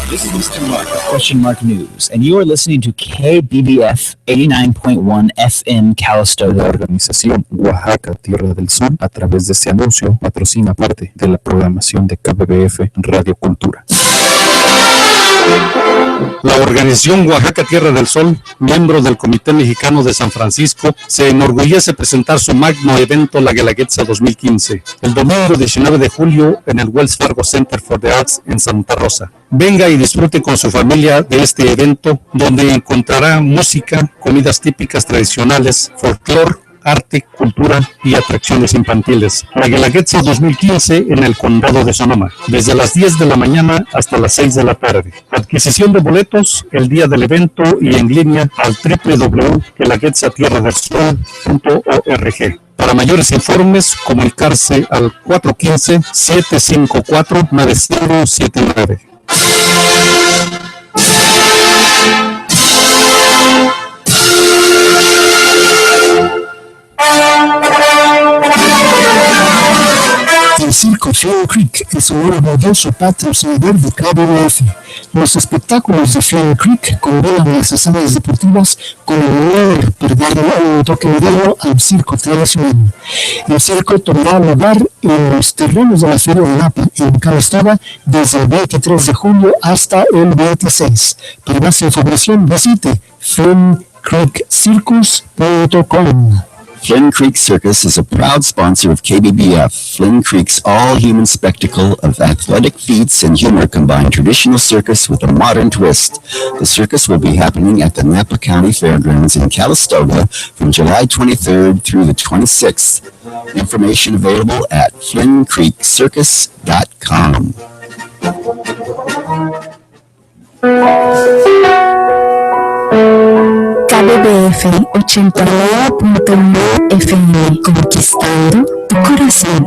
This is Mr. Mark of Question Mark News, and you are listening to KBBF 89.1 FM Calistoga. La organización Oaxaca Tierra del Sol, a través de este anuncio, patrocina parte de la programación de KBBF Radio Cultura. La organización Oaxaca Tierra del Sol, miembro del Comité Mexicano de San Francisco, se enorgullece presentar su magno evento La Guelaguetza 2015, el domingo 19 de julio en el Wells Fargo Center for the Arts en Santa Rosa. Venga y disfrute con su familia de este evento, donde encontrará música, comidas típicas tradicionales, folclore, arte, cultura y atracciones infantiles. La Guelaguetza 2015 en el Condado de Sonoma, desde las 10 de la mañana hasta las 6 de la tarde. Adquisición de boletos el día del evento y en línea al www.guelaguetzatierradelsol.org. Para mayores informes, comunicarse al 415-754-9079. El circo Flynn Creek es un orgulloso patrocinador de KBBF. Los espectáculos de Flynn Creek combinan las hazañas deportivas con el honor por darle un toque moderno al circo tradicional. El circo tomará lugar en los terrenos de la Feria de Napa, en Calistoga, desde el 23 de julio hasta el 26. Para más información, visite flynncreekcircus.com. Flynn Creek Circus is a proud sponsor of KBBF. Flynn Creek's all-human spectacle of athletic feats and humor combine traditional circus with a modern twist. The circus will be happening at the Napa County Fairgrounds in Calistoga from July 23rd through the 26th. Information available at flynncreekcircus.com. KBBF 89.1 FM, conquistando tu corazón.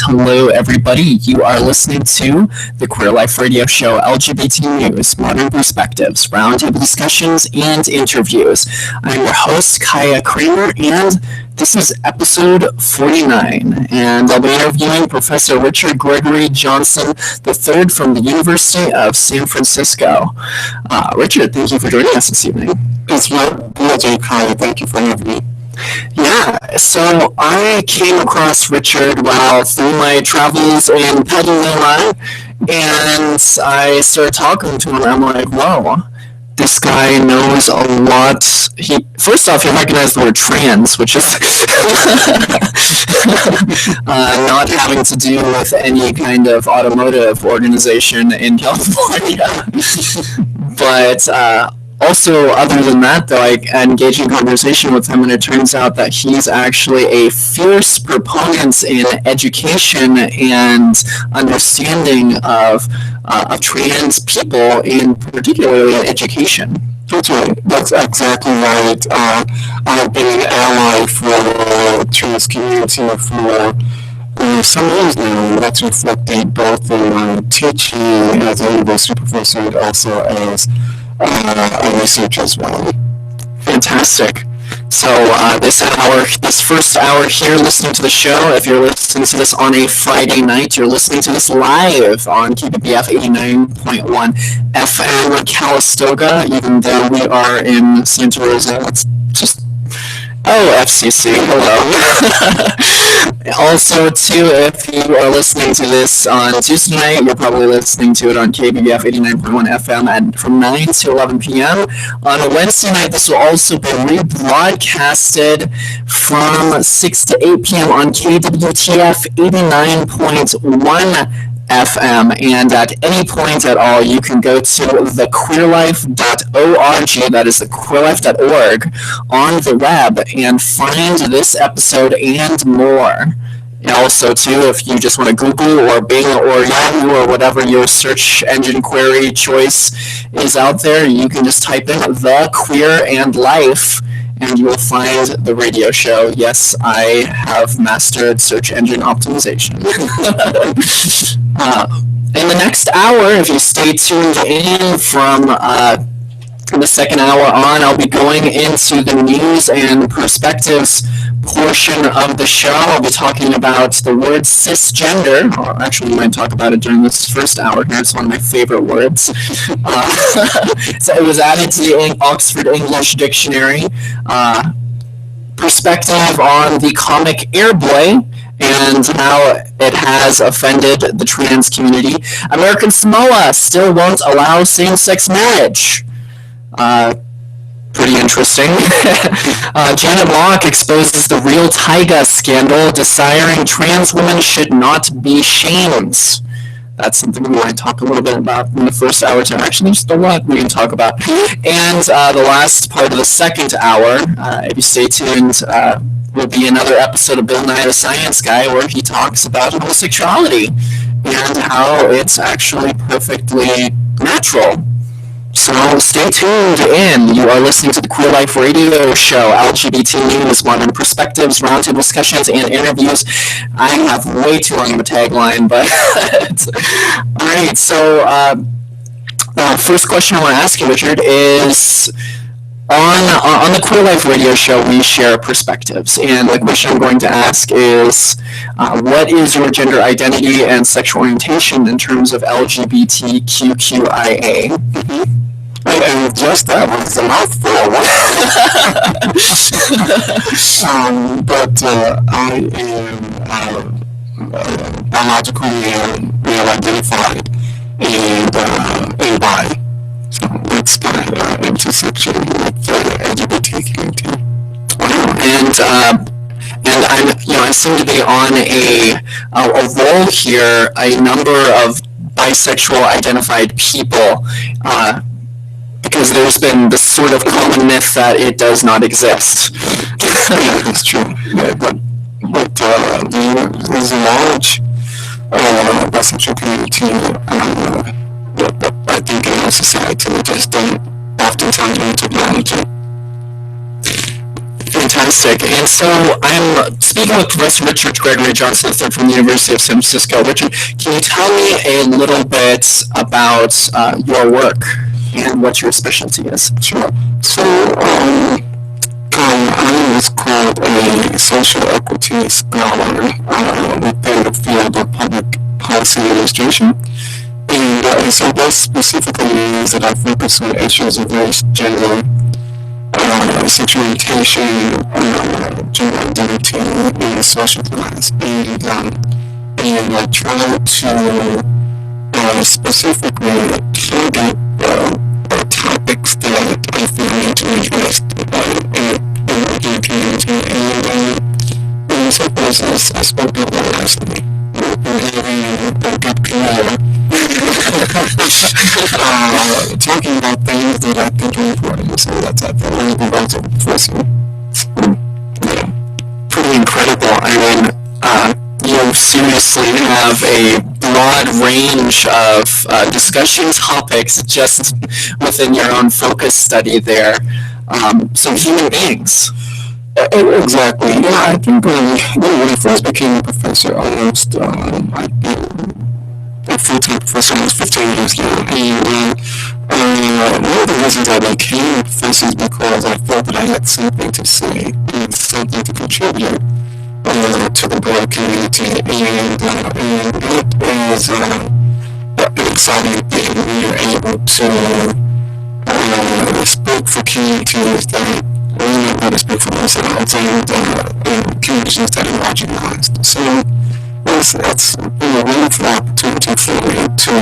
Hello everybody, you are listening to the Queer Life Radio Show, LGBT News, Modern Perspectives, Roundtable Discussions, and Interviews. I'm your host, Kaiya Kramer, and this is episode 49, and I'll be interviewing Professor Richard Greggory Johnson III from the University of San Francisco. Richard, thank you for joining us this evening. It's my pleasure, Kaiya. Thank you for having me. Yeah, so I came across Richard while through my travels in Petaluma, and I started talking to him. I'm like, whoa, this guy knows a lot. First off, he recognized the word trans, which is not having to do with any kind of automotive organization in California. But also, other than that, though, I engaged in conversation with him, and it turns out that he's actually a fierce proponent in education and understanding of trans people, in particularly in education. That's right. That's exactly right. I've been an ally for the trans community for some years now. That's reflected both in my teaching as a university professor and also as a researcher as well. Fantastic. So this first hour here, listening to the show, if you're listening to this on a Friday night, you're listening to this live on KBBF 89.1 FM Calistoga, even though we are in Santa Rosa. It's just... Oh, FCC, hello. Also, too, if you are listening to this on Tuesday night, you're probably listening to it on KBBF 89.1 FM from 9 to 11 p.m. On a Wednesday night, this will also be rebroadcasted from 6 to 8 p.m. on KWTF 89.1 FM, and at any point at all, you can go to thequeerlife.org, that is thequeerlife.org, on the web, and find this episode and more. And also, too, if you just want to Google or Bing or Yahoo or whatever your search engine query choice is out there, you can just type in The Queer and Life, and you will find the radio show. Yes, I have mastered search engine optimization. In the next hour, if you stay tuned in from the second hour on, I'll be going into the news and perspectives portion of the show. I'll be talking about the word cisgender, or actually we might talk about it during this first hour here. It's one of my favorite words. So it was added to the Oxford English Dictionary. Perspective on the comic Airboy and how it has offended the trans community. American Samoa still won't allow same-sex marriage. Pretty interesting. Janet Mock exposes the real Tyga scandal, desiring trans women should not be shamed. That's something we might talk a little bit about in the first hour. Actually, there's a lot we can talk about. And the last part of the second hour, if you stay tuned, will be another episode of Bill Nye the Science Guy, where he talks about homosexuality and how it's actually perfectly natural. So stay tuned in. You are listening to the Queer Life Radio Show, LGBT news, modern perspectives, roundtable discussions, and interviews. I have way too long of a tagline, but all right. So first question I want to ask you, Richard, is on the Queer Life Radio Show, we share perspectives, and the question I'm going to ask is, what is your gender identity and sexual orientation in terms of LGBTQIA? And just that was a mouthful. But I am biologically male identified and bi. So that's my intersection with the LGBT community. And I seem to be on a roll here. A number of bisexual identified people. Because there's been this sort of common myth that it does not exist. Yeah, that's true. Yeah, but there's a large bisexual community that I think in our society we just don't oftentimes want to acknowledge it. Fantastic. And so I'm speaking with Professor Richard Greggory Johnson III from the University of San Francisco. Richard, can you tell me a little bit about your work and what your specialty is? Sure. So I was called a social equity scholar within the field of public policy administration. And so this specifically means that I focus on issues of race, gender, sexualization, gender identity, and social class, and I try to specifically target topics that I find to interest in the community, and in some places I spoke about last night. We're having a good career. Talking about things that I think are important, so that's I think also Pretty incredible. I mean, you seriously have a broad range of discussion topics just within your own focus study there. So human beings. Exactly. Yeah, I think when I first became a professor, almost a full-time professor, almost 15 years now, and one of the reasons I became a professor is because I felt that I had something to say and something to contribute to the Black community, and it is an exciting thing when you're able to speak for communities that really want to speak for themselves, and communities that are marginalized. So that's been a wonderful opportunity for me to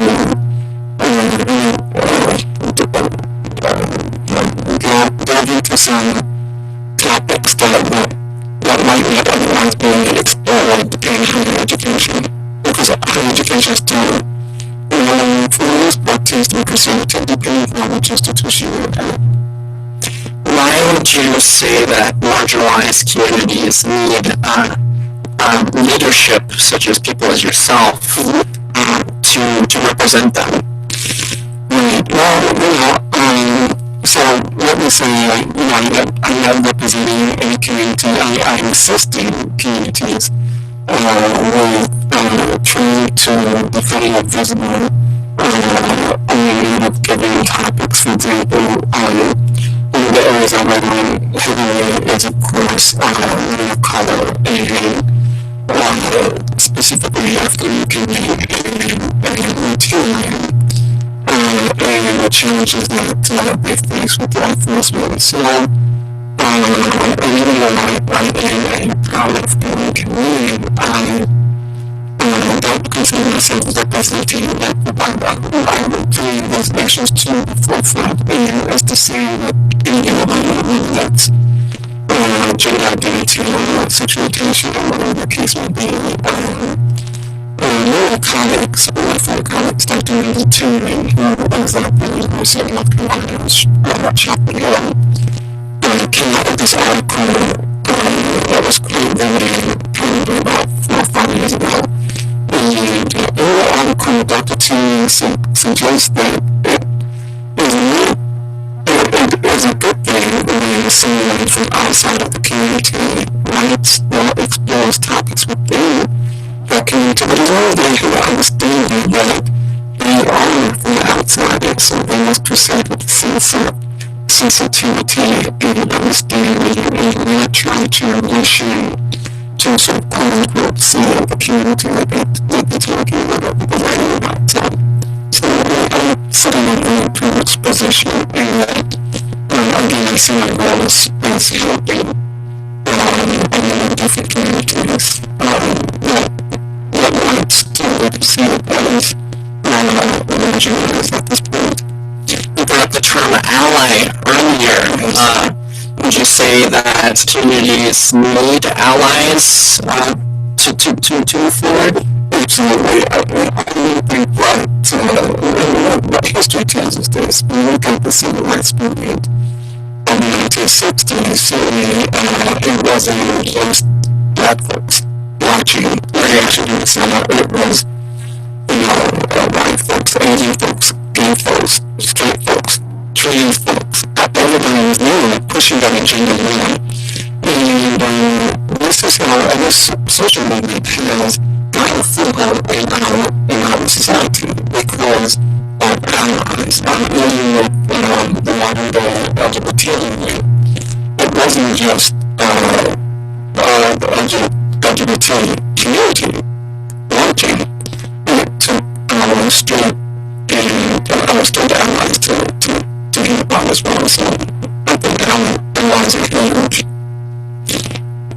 delve into some topics that might not otherwise be explored in higher education, because higher education is still, for the most part, tends to be conservative, depending on which institution you're at. Why would you say that marginalized communities need leadership, such as people as yourself, to represent them? Right. Well, so let me say, I'm not representing any community. I'm assisting communities with trying to become more visible, with giving topics. For example, one of the areas I work on heavily is, of course, women of color, and specifically African community and Latino, and the challenges that they face with law enforcement. So, even though I am a proud African Canadian, I don't consider myself as representing that I would bring those issues to the forefront, and as to say that whether that's gender identity or sexual orientation or whatever the case may be, many colleagues, my fellow colleagues, Dr. Linda Turing, who is at the University of North Carolina, Chapel Hill, came out with this article that was quite limited, probably about 4 or 5 years ago. And in the article, Dr. Turing suggests that it is a good thing when someone from outside of the community writes or explores topics within the community, but as long as they have an understanding that they are from the outside, and so they must proceed with a sense of sensitivity and understanding, and not try to listen to sort of quote-unquote see the community that they're talking about, because I know about. So I'm sitting in a very privileged position, and again, I see my role as helping different communities that might still see it as marginalized at this point. You brought the term ally earlier. Would you say that communities need allies to move forward? Absolutely. I really think what history tells us this. When we look at the civil rights movement in the 1960s, certainly it wasn't just black folks watching reaction to the summer. It was, white folks, Asian folks, gay folks, straight folks, trans folks. Everybody was really pushing that agenda around. And this is how this social movement has gotten foothold in our society, because of allies. Even with the modern day LGBT movement, it wasn't just the LGBT community watching. It took our straight allies to get involved as well. So I think the laws are huge.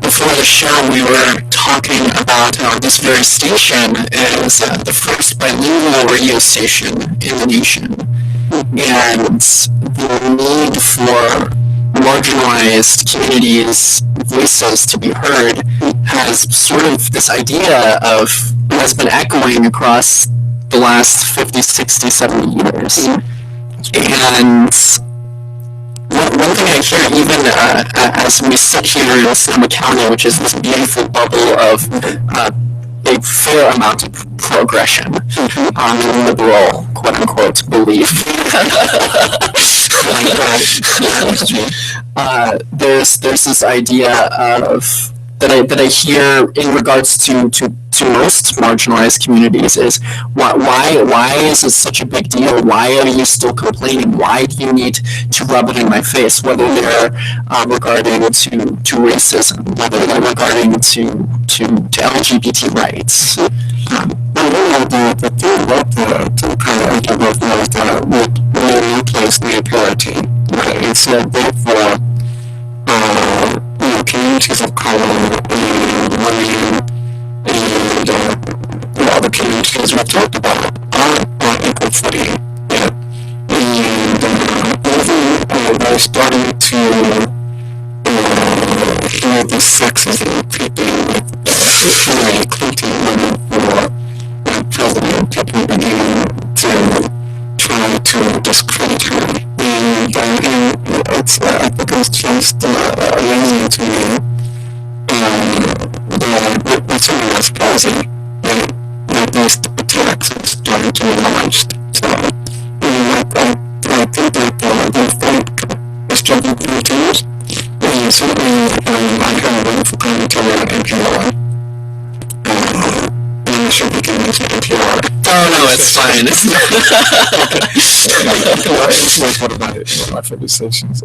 Before the show, we were talking about how this very station is the first bilingual radio station in the nation, and the need for marginalized communities' voices to be heard has sort of this idea of has been echoing across the last 50, 60, 70 years. And one thing I hear even as we sit here in Sonoma County, which is this beautiful bubble of a fair amount of progression, liberal, quote-unquote, belief. There's this idea of that I hear in regards to most marginalized communities is why is it such a big deal? Why are you still complaining? Why do you need to rub it in my face? Whether they're regarding to racism, whether they're regarding to LGBT rights. The thing about the kind of argument was that we replace the authority. It's therefore communities of color and women and other communities we talked about are equal footing. And we're starting to hear this sexism creeping with Hillary Clinton running for president. People begin to try to discredit her. And I think it's just amazing to me that someone was surprising that these attacks are starting to be launched. So I think that the fight is struggling for teams. And certainly I have a wonderful commentary on NPR. I'm not sure we can use NPR. Oh no, it's fine. It's like one of my favorite stations.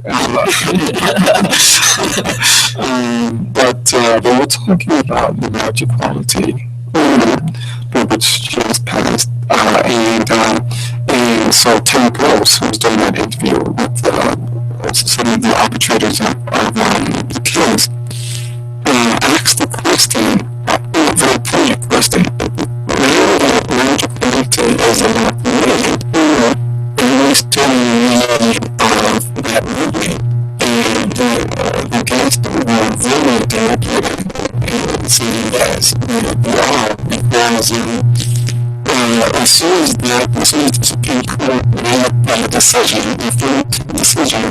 But we're talking about marriage equality, which just passed, and so Tim Gross, who's doing that interview with some of the arbitrators of the case, asked the question, a very poignant question. Marriage equality is a lot related, and we still need that movement, and the guest were very dedicated in saying yes, we are, because as soon as the Supreme Court made a decision, the first decision,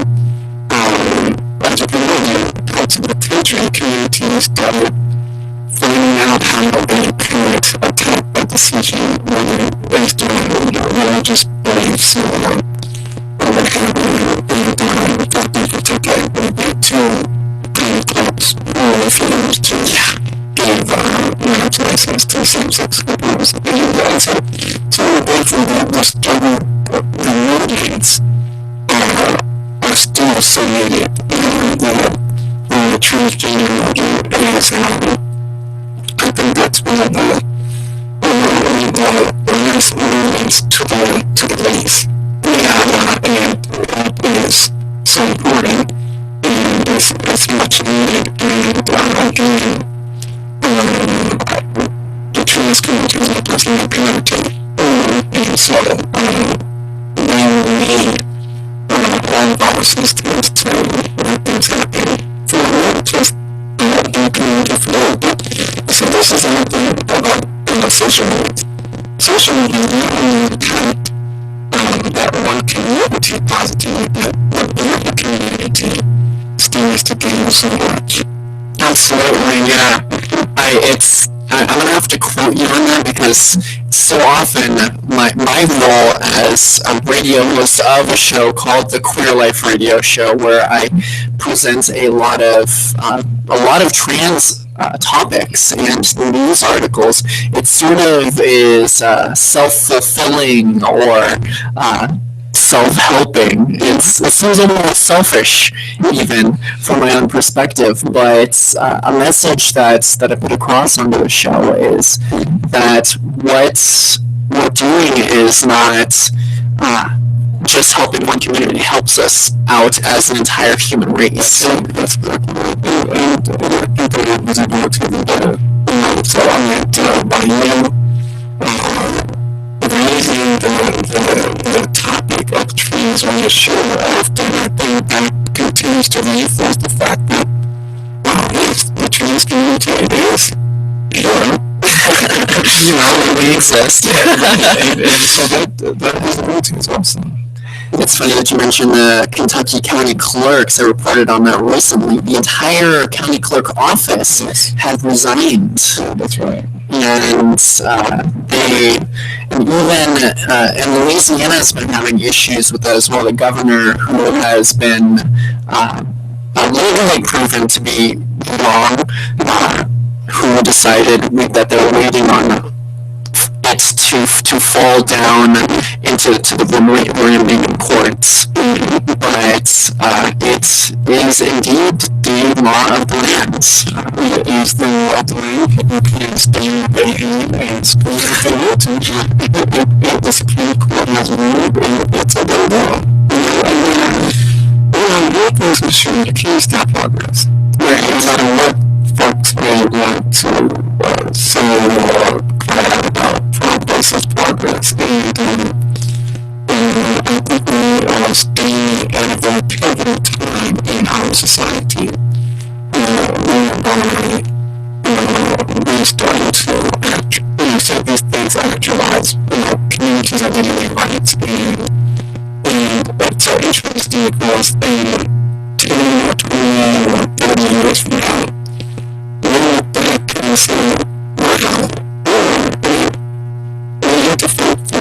as you can imagine, parts of the country, communities started finding out how they could attack that decision, whether based on religious beliefs or what have you, and thought they could take it to kind of clubs who refused to give marriage license to same-sex couples. And so therefore the struggle, the movements are still so needed. The transgender movement is I think that's one of the last movements to the least. And it is so important, and it's much needed. And again, the trans community is a priority, and so we need all of our systems to make things happen for not just the community flow. So this is another about social media. Social media is not only impact that one community positively, but the community stands to gain so much. Absolutely, yeah. I'm gonna have to quote you on that because so often my role as a radio host of a show called the Queer Life Radio Show, where I present a lot of trans topics and news articles, it sort of is self-fulfilling or self-helping. It seems a little selfish, even from my own perspective. But a message that I put across on the show is that what we're doing is not just helping one community helps us out as an entire human race. That's exactly right. And I think that visibility so I meant by you raising the topic of trees on your show often, I think that continues to reinforce the fact that yes, the trans community it is here. We exist. and so that visibility is awesome. It's funny that you mentioned the Kentucky County Clerks. I reported on that recently. The entire county clerk office had resigned. That's right. And Louisiana has been having issues with that as well. The governor, who has been legally proven to be wrong, who decided that they were waiting on it to fall down into the Vermilion courts, but it is indeed the law of the land. It is the law of the land. People can stand and scream if they want to. If the Supreme Court has ruled, it's a law. One thing's for sure, you can't stop progress. No matter what folks may want to say or cry about progress, and I think we are staying at a very pivotal time in our society whereby we're starting to see these things actualize, communities' identity rights, and what's so interesting because 10 or 20 or 30 years from now, we'll look back and say, wow, we need to fight for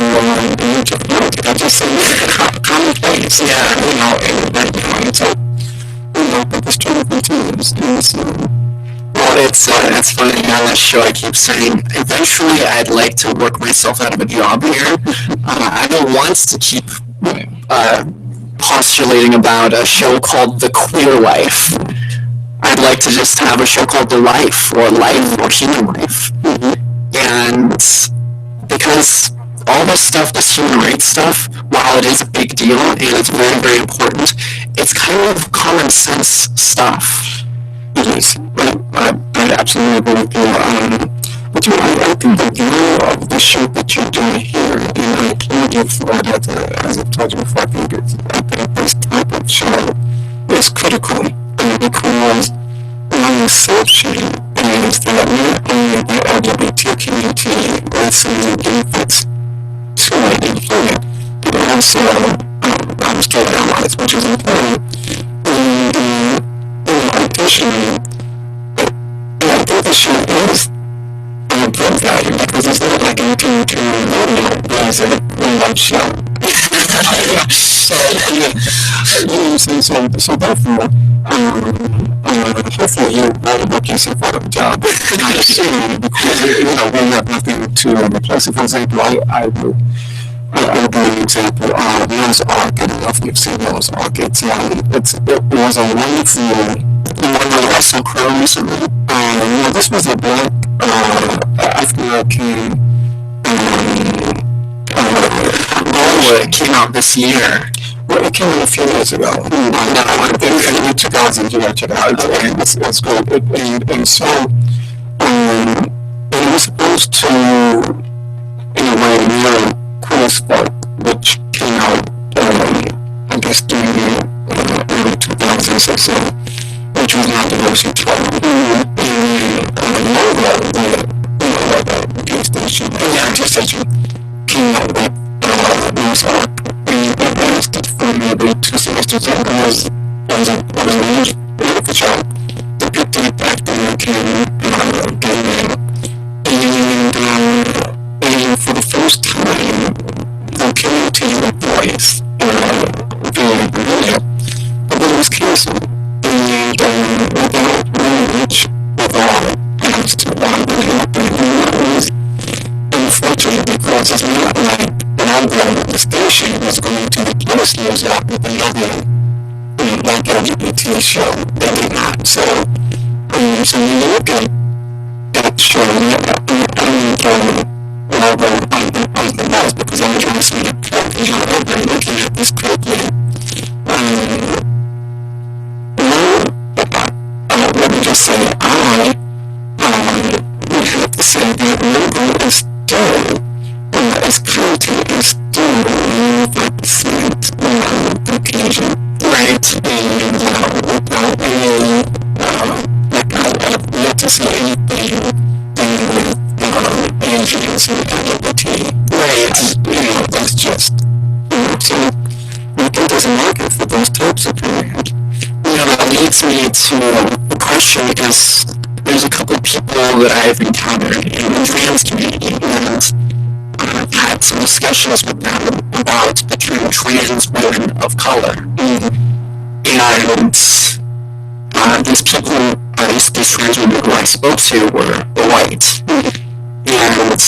we need to fight. I just say commonplace, and right now it's like, but the struggle continues, and so. Well, it's funny on this show I keep saying, eventually I'd like to work myself out of a job here. I've been once to keep postulating about a show called The Queer Life. I'd like to just have a show called The Life, or Human Life. And because all this stuff, this human rights stuff, while it is a big deal and it's very, very important, it's kind of common sense stuff. It is. I absolutely agree with you. But I think the value of the show that you're doing here, and I applaud you for it, as I've told you before, I think this type of show is critical because my assumption is that not only the LGBT community receives benefits to it and from it, but also I'm still allies, which is important. And additionally, I think the show is good value because it's not like anything to raise a real show. So therefore, hopefully you write book yourself out of a job. Because we have nothing to replace it. For example, I'll give you an example. Noah's Ark, I don't know if you've seen Noah's Ark. It was a wonderful. The one with Russell Crowe recently? This was a black African-American. It came out this year. Well, it came out a few years ago. In 2000, you gotta check it out. It's good. And so, it was supposed to, in a way, mirror Queer Spark, which came out, I guess, during the early 2000s or so, which was not diversity trial. The gas station, came out with Noah's Ark. And lasted for maybe 2 semesters. It was a huge show depicting African American gay men. And for the first time, the community voice being real. But then it was canceled. And without really much of all as to why it happened, and that was unfortunate because it's not like the station was going to replace News Out with another like LGBT show. They did not. So when you look at that show, I don't know whether I was the most because I'm trying to see I've been looking at this this content is still 5% Caucasian. Right. And without any, I've yet to see anything with Asians and LGBT. Right. That's just, so I think there's a market for those types of programs. That leads me to a question, because there's a couple of people that I've encountered in the trans community, and I've had some discussions with them about the term trans women of color. And these people, these trans women who I spoke to were white. And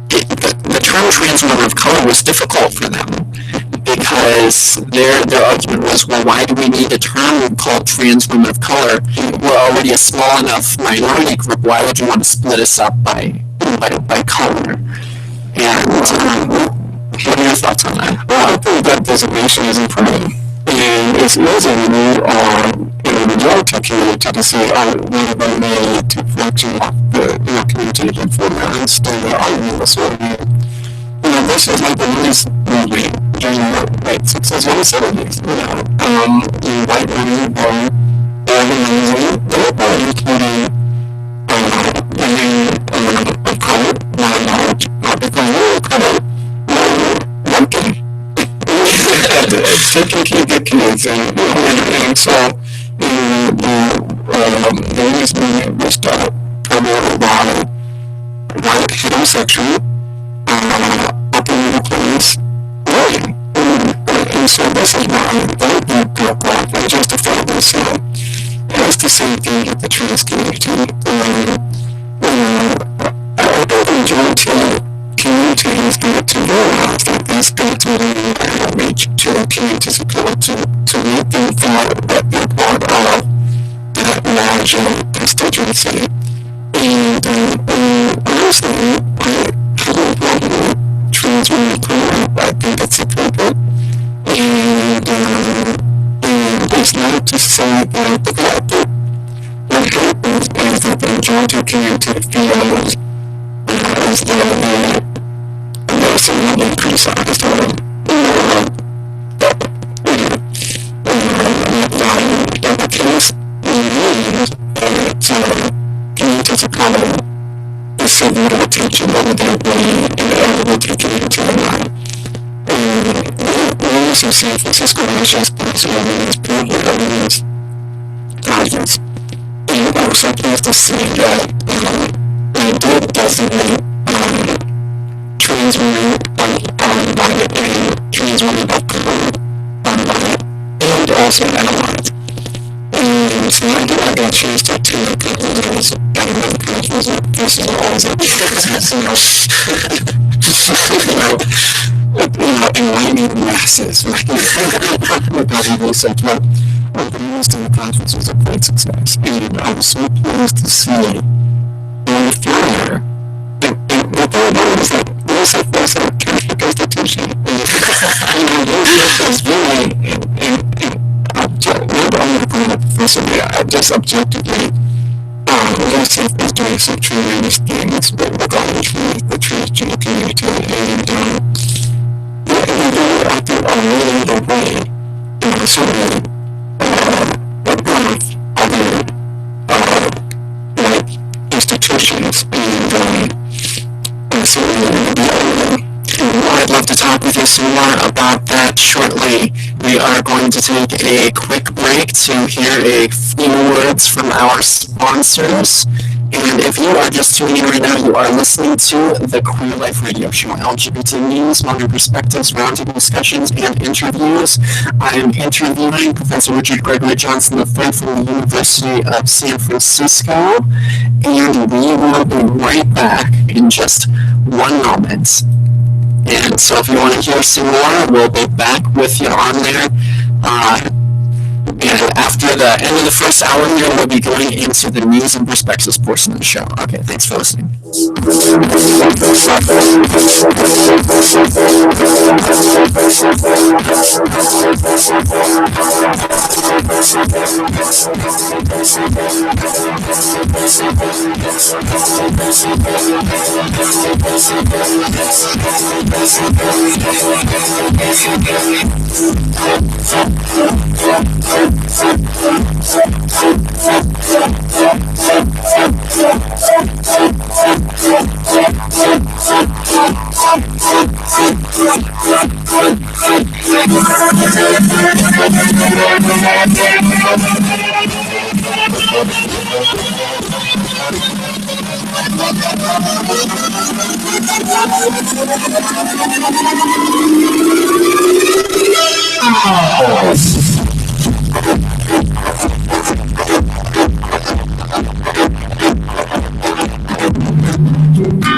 the term trans women of color was difficult for them, because their argument was, well, why do we need a term called trans women of color? We're already a small enough minority group. Why would you want to split us up by color? And what are your thoughts on that? Well, I think that designation is important. And it's easy when you are in a majority community to say, what about me to function off the community and for my understand the argument. So, this is like the least movement during the late 60s and 70s. White women were organizing their body, including women of color, not large, not because they were color, working. Taking care of the kids, and so the reason we start primarily by white heterosexual upper middle class women, and so this is why they built up and justify themselves. It's the same thing with the trans community. I think the majority community has got to realize that there's got to be outreach to the communities of color to make them feel that they're part of that larger constituency. And honestly, I have no problem with trans women of color. I think it's appropriate. And it's not to say that the collective, what happens is that the majority community feels as though they're somewhat criticized or in the case communities of color receive little attention whether they be in the LGBT community or not. We also see Francisco Rachel's possibilities, probabilities, guidance. And I'm so pleased to see that they did designate trans women on white and trans women of color on white, and also allies. And so I got a chance to attend a couple of those government conferences. This is always a enlightening masses. Without research, but most of the conference was a great success, and I was so pleased to see on fire. The third one was like, there's a Catholic institution. There's really, not only the professor, I just objectively, UNICEF is doing some tremendous things regarding the transgender community, and I think are leading the way, certainly, above other, like, institutions, and certainly, I'd love to talk with you some more about that shortly. We are going to take a quick break to hear a few words from our sponsors. And if you are just tuning in right now, you are listening to the Queer Life Radio Show, LGBT news, modern perspectives, roundtable discussions, and interviews. I am interviewing Professor Richard Greggory Johnson III from the University of San Francisco, and we will be right back in just one moment. And so if you want to hear some more, we'll be back with you on there. And after the end of the first hour here, we'll be going into the news and perspectives portion of the show. Okay, thanks for listening.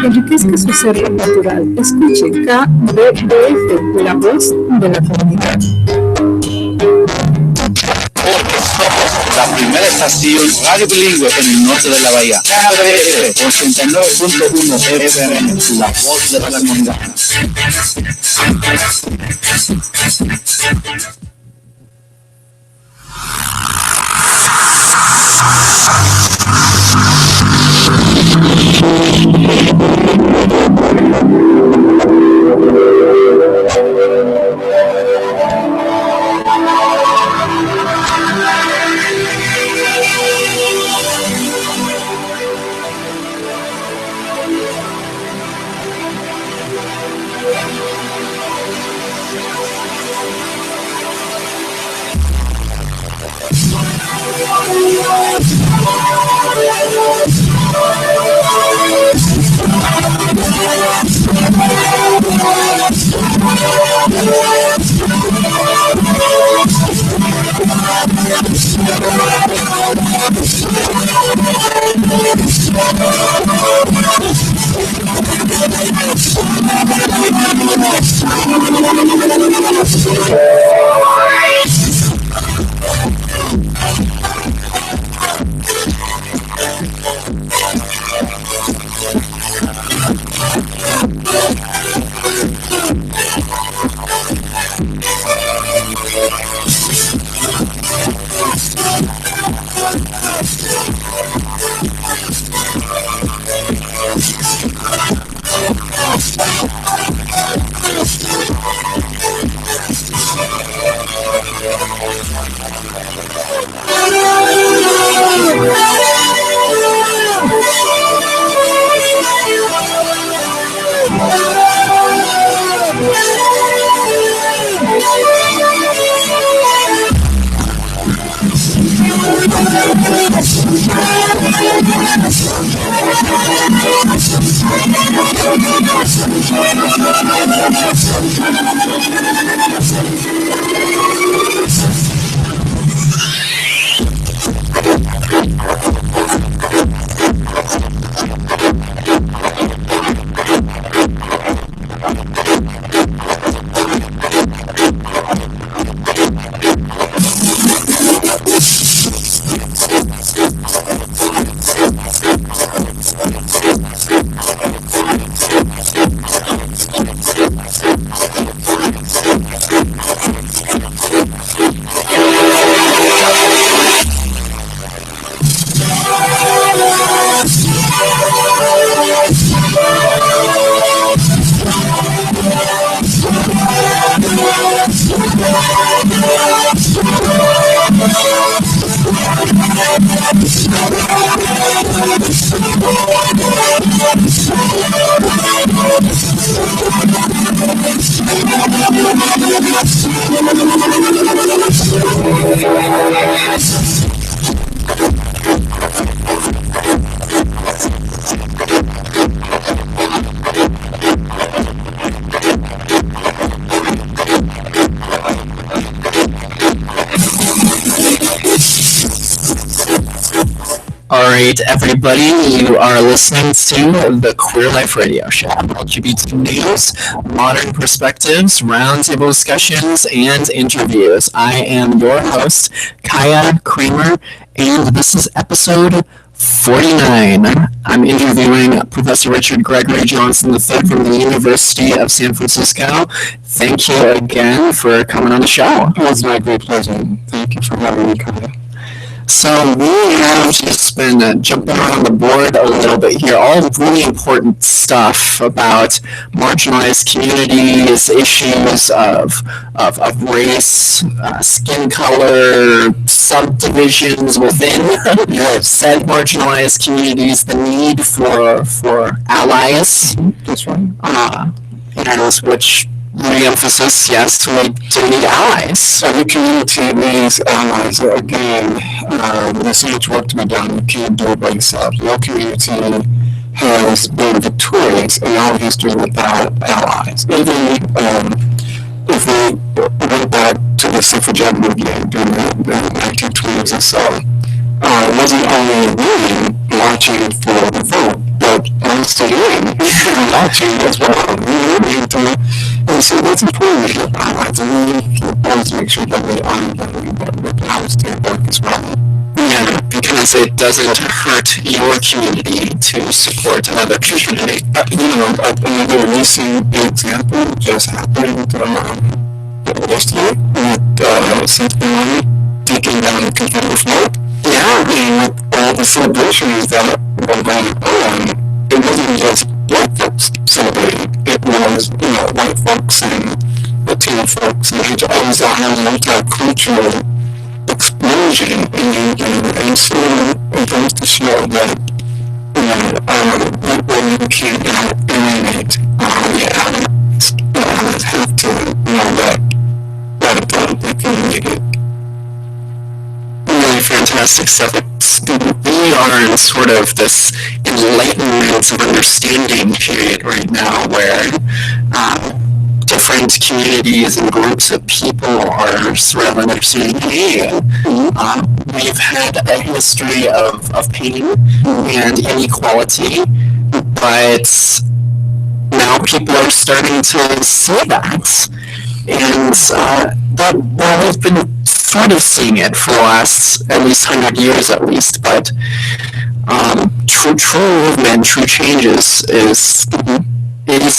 Enriquezca su ser natural. Escuche KBBF, la voz de la comunidad. La primera estación radio bilingüe en el norte de la bahía. KBBF 89.1 FM, la voz de la comunidad. Alright, everybody, you are listening to the Queer Life Radio Show. LGBT news, modern perspectives, roundtable discussions, and interviews. I am your host, Kaiya Kramer, and this is episode 49. I'm interviewing Professor Richard Gregory Johnson III from the University of San Francisco. Thank you again for coming on the show. It was my great pleasure. Thank you for having me, Kaiya. So we have just been jumping around the board a little bit here, all really important stuff about marginalized communities, issues of race, skin color, subdivisions within said marginalized communities, the need for allies. That's right. Which re-emphasis, yes, we do need allies. Every community needs allies. Again, there's so much work to be done. You can't do it by yourself. No community has been victorious in our history without allies. Even if we went back to the suffragette movement during the 1920s or so, it wasn't only women marching for the vote, but also men marching as well. And so that's important to have allies, and we always make sure that we honor them, but with allies to work as well. Yeah, because it doesn't hurt your community to support another community. Another recent example just happened yesterday with South Carolina taking down the Confederate flag. Yeah, and with all the celebrations that were going on, it wasn't just black folks celebrating. It was, white folks and Latino folks, and it was a multicultural explosion, and so it goes to show that, black women can't alienate the allies have to know that they can make it. Really fantastic stuff. We are in sort of this enlightenment of understanding period right now where different communities and groups of people are sort of understanding, hey, we've had a history of pain and inequality, but now people are starting to see that. And that we've been sort of seeing it for the last at least 100 years at least, but true movement, true changes is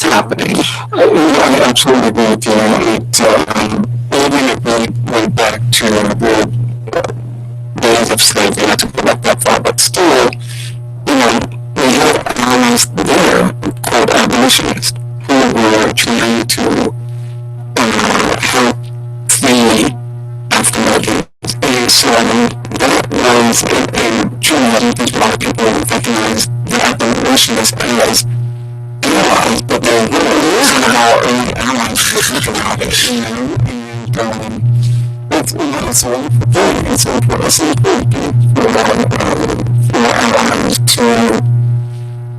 happening. I absolutely agree with you. Even if we went back to the days of slavery, not to go back that far, but still, we had allies there called abolitionists who were trying to help free African Americans. And so that was, and truly I don't think a lot of people recognize the abolitionists as allies, but they were somehow early allies if you think about it, and that's a wonderful thing. It's important for allies to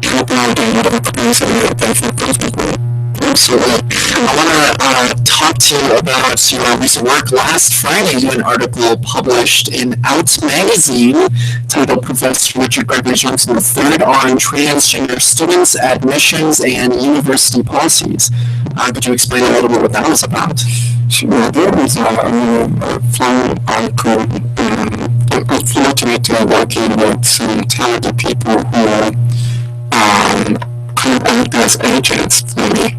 help out in whatever capacity that they feel comfortable with. Absolutely. I want to talk to you about your recent work. Last Friday, you had an article published in Out magazine titled Professor Richard Gregory Johnson III on transgender students, admissions, and university policies. Could you explain a little bit what that was about? Sure. There was a fun article. I'm fortunate to be working with some talented people who kind of act as agents for me.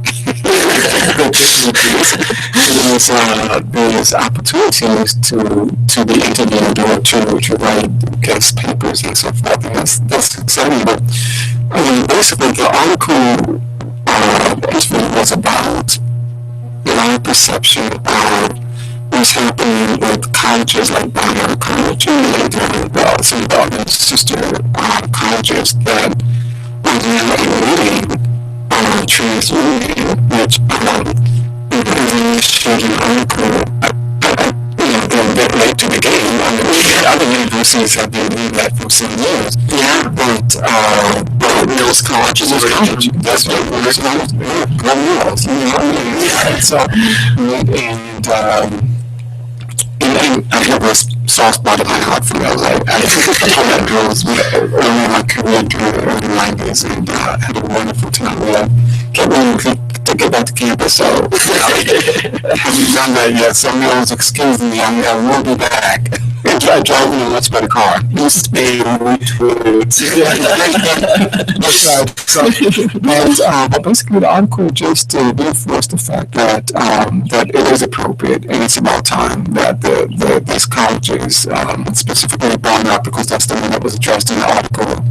There's opportunities to be interviewed or to write guest papers and so forth, and that's exciting. But basically, the article interview was about my perception of what's happening with colleges like Barnard College and some of the other sister colleges that are now admitting trans women, which shared an article. They're a bit late to the game. Other universities have been doing that for some years. Yeah, but Mills College is Mills College. That's what Mills College. Go Mills. So, and I have a soft spot in my heart for Mills. I had girls early in my career during the early 90s, and had a wonderful time there. Can't wait to get back to campus, so haven't done that yet. So Mills, excuse me, I will be back. and driving a much better car. Boost baby, That's right. So, but basically, the article just reinforced the fact that that it is appropriate and it's about time that these colleges, specifically brought up because that's the one that was addressed in the article.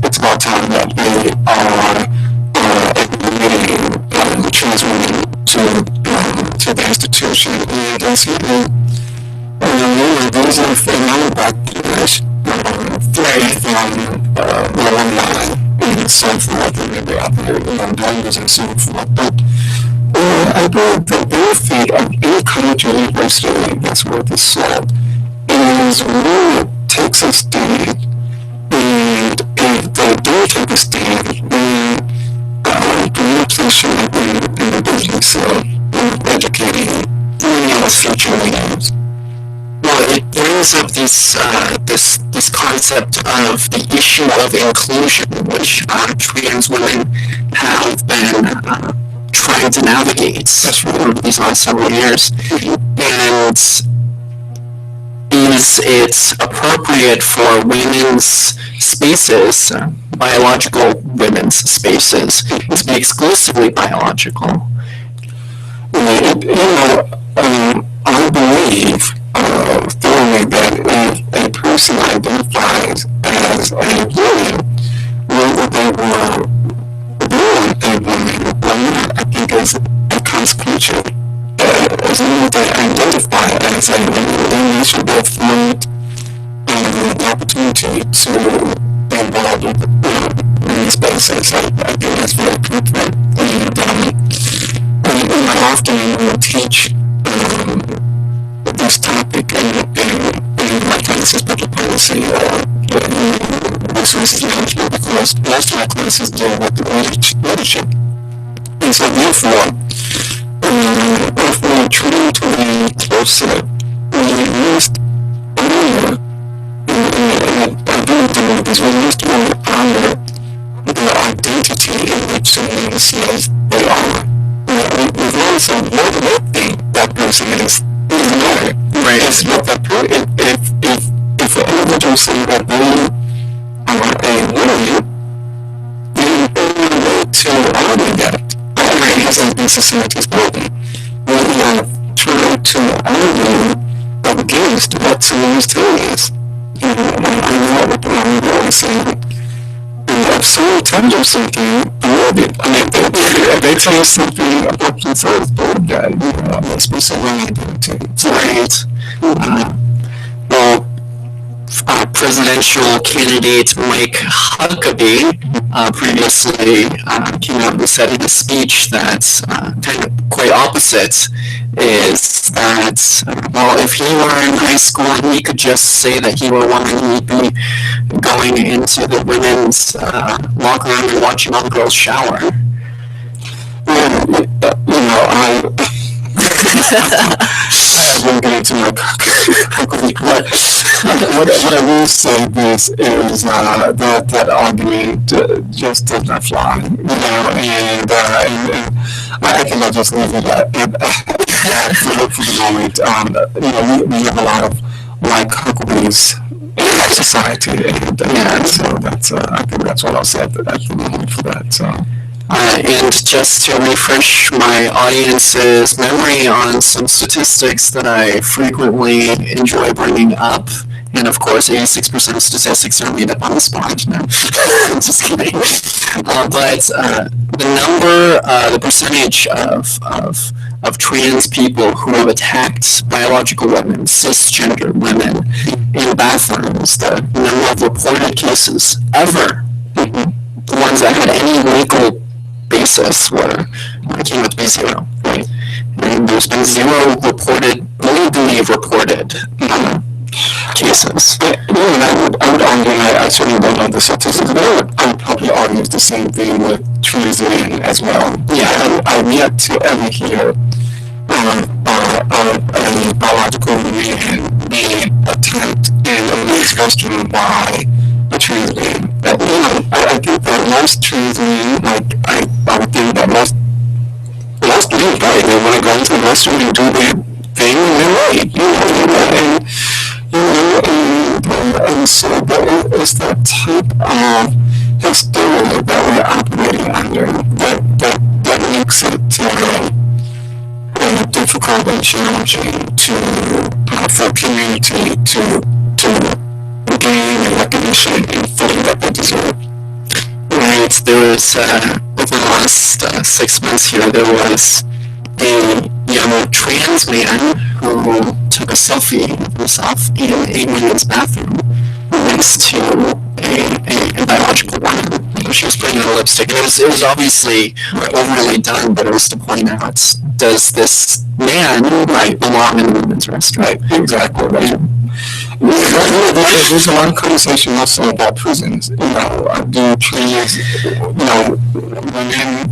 It's about time that they are admitting trans women to the institution, and those are phenomenal backlash from alumni and so forth, and maybe other donors and so forth. But I believe the benefit of any college or university that's worth its salt is when it takes a stand, and if they do take a stand, then perhaps they should have been in the business of educating future leaders. well, it brings up this concept of the issue of inclusion, which trans women have been trying to navigate over these last several years. And is it appropriate for women's spaces, biological women's spaces, to be exclusively biological? I believe thoroughly that if a person identifies as a woman, whether they were born a woman or not, I think is a consequential. As long as they identify as a woman, then they should be afforded the opportunity to be involved in these spaces. I think that's very appropriate. And often when we teach this topic in my classes, public policy, resources management, because most of my classes deal with leadership. And so therefore, if we're trying to be closer, we must honor, because we must really honor the identity in which someone says they are. Regardless of what that person is not. Right. It's not that person. If an individual says that they are a woman, then they need to honor that. As has been society's burden. We have tried to argue against what someone is telling us. I know what I'm always saying. If someone tells you something, believe it. I mean, they tell you something about themselves, believe that. Especially when I do it. Right. Well, presidential candidate Mike Huckabee previously came out and said in a speech that kind of quite opposite is that, well, if he were in high school and he could just say that he were a woman, he'd be going into the women's locker room and watching all the girls shower. I won't get into my Huckabee, but what I will say this is that argument just does not fly, and I cannot just leave it at for the moment. We have a lot of like Huckabees in our society, and so that's I think that's what I'll say at the moment for that. So. And just to refresh my audience's memory on some statistics that I frequently enjoy bringing up, and of course 86% of statistics are made up on the spot. No, just kidding. But the percentage of trans people who have attacked biological women, cisgender women in bathrooms, the number of reported cases ever, the ones that had any legal basis came out to be zero, right? And there's been zero legally reported cases. I would argue, I certainly don't know the statistics, but I would probably argue the same thing with trans men as well. Yeah, I've yet to ever hear a biological man being attacked in a men's restroom by a trans man. I think that most trans men, I would think that most men, right, they want to go into the restroom and do their thing, and they're right, and so it's that type of hysteria that we're operating under that makes it difficult and challenging for community to gain recognition and footing that they deserve. Right. There was over the last 6 months here, there was a young trans man who took a selfie of himself in a women's bathroom next to a biological woman. She was putting on lipstick, and it was obviously overly done, but it was to point out, does this man belong in the women's restroom? Exactly, right. There's a lot of conversation also about prisons. Do trans, women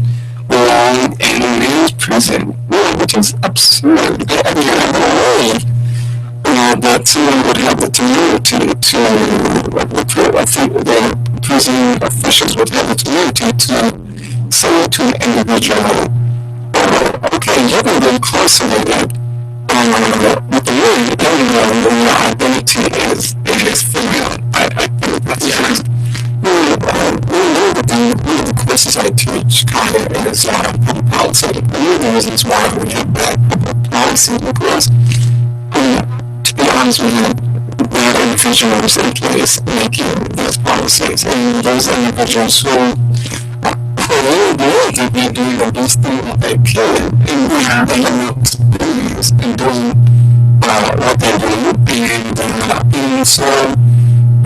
belong in a men's prison, which is absurd. That someone would have the temerity I think the prison officials would have the temerity to say to an individual, okay, you're going to be incarcerated, with the way your identity is female. I think that's just one of the courses I teach Kaiya is public policy. One of the reasons why we have bad public policy in the course, to be honest with you, bad individuals in place making those policies, and those individuals who really believe that they're doing the best thing that they can, and they have no experience in doing what they do, and so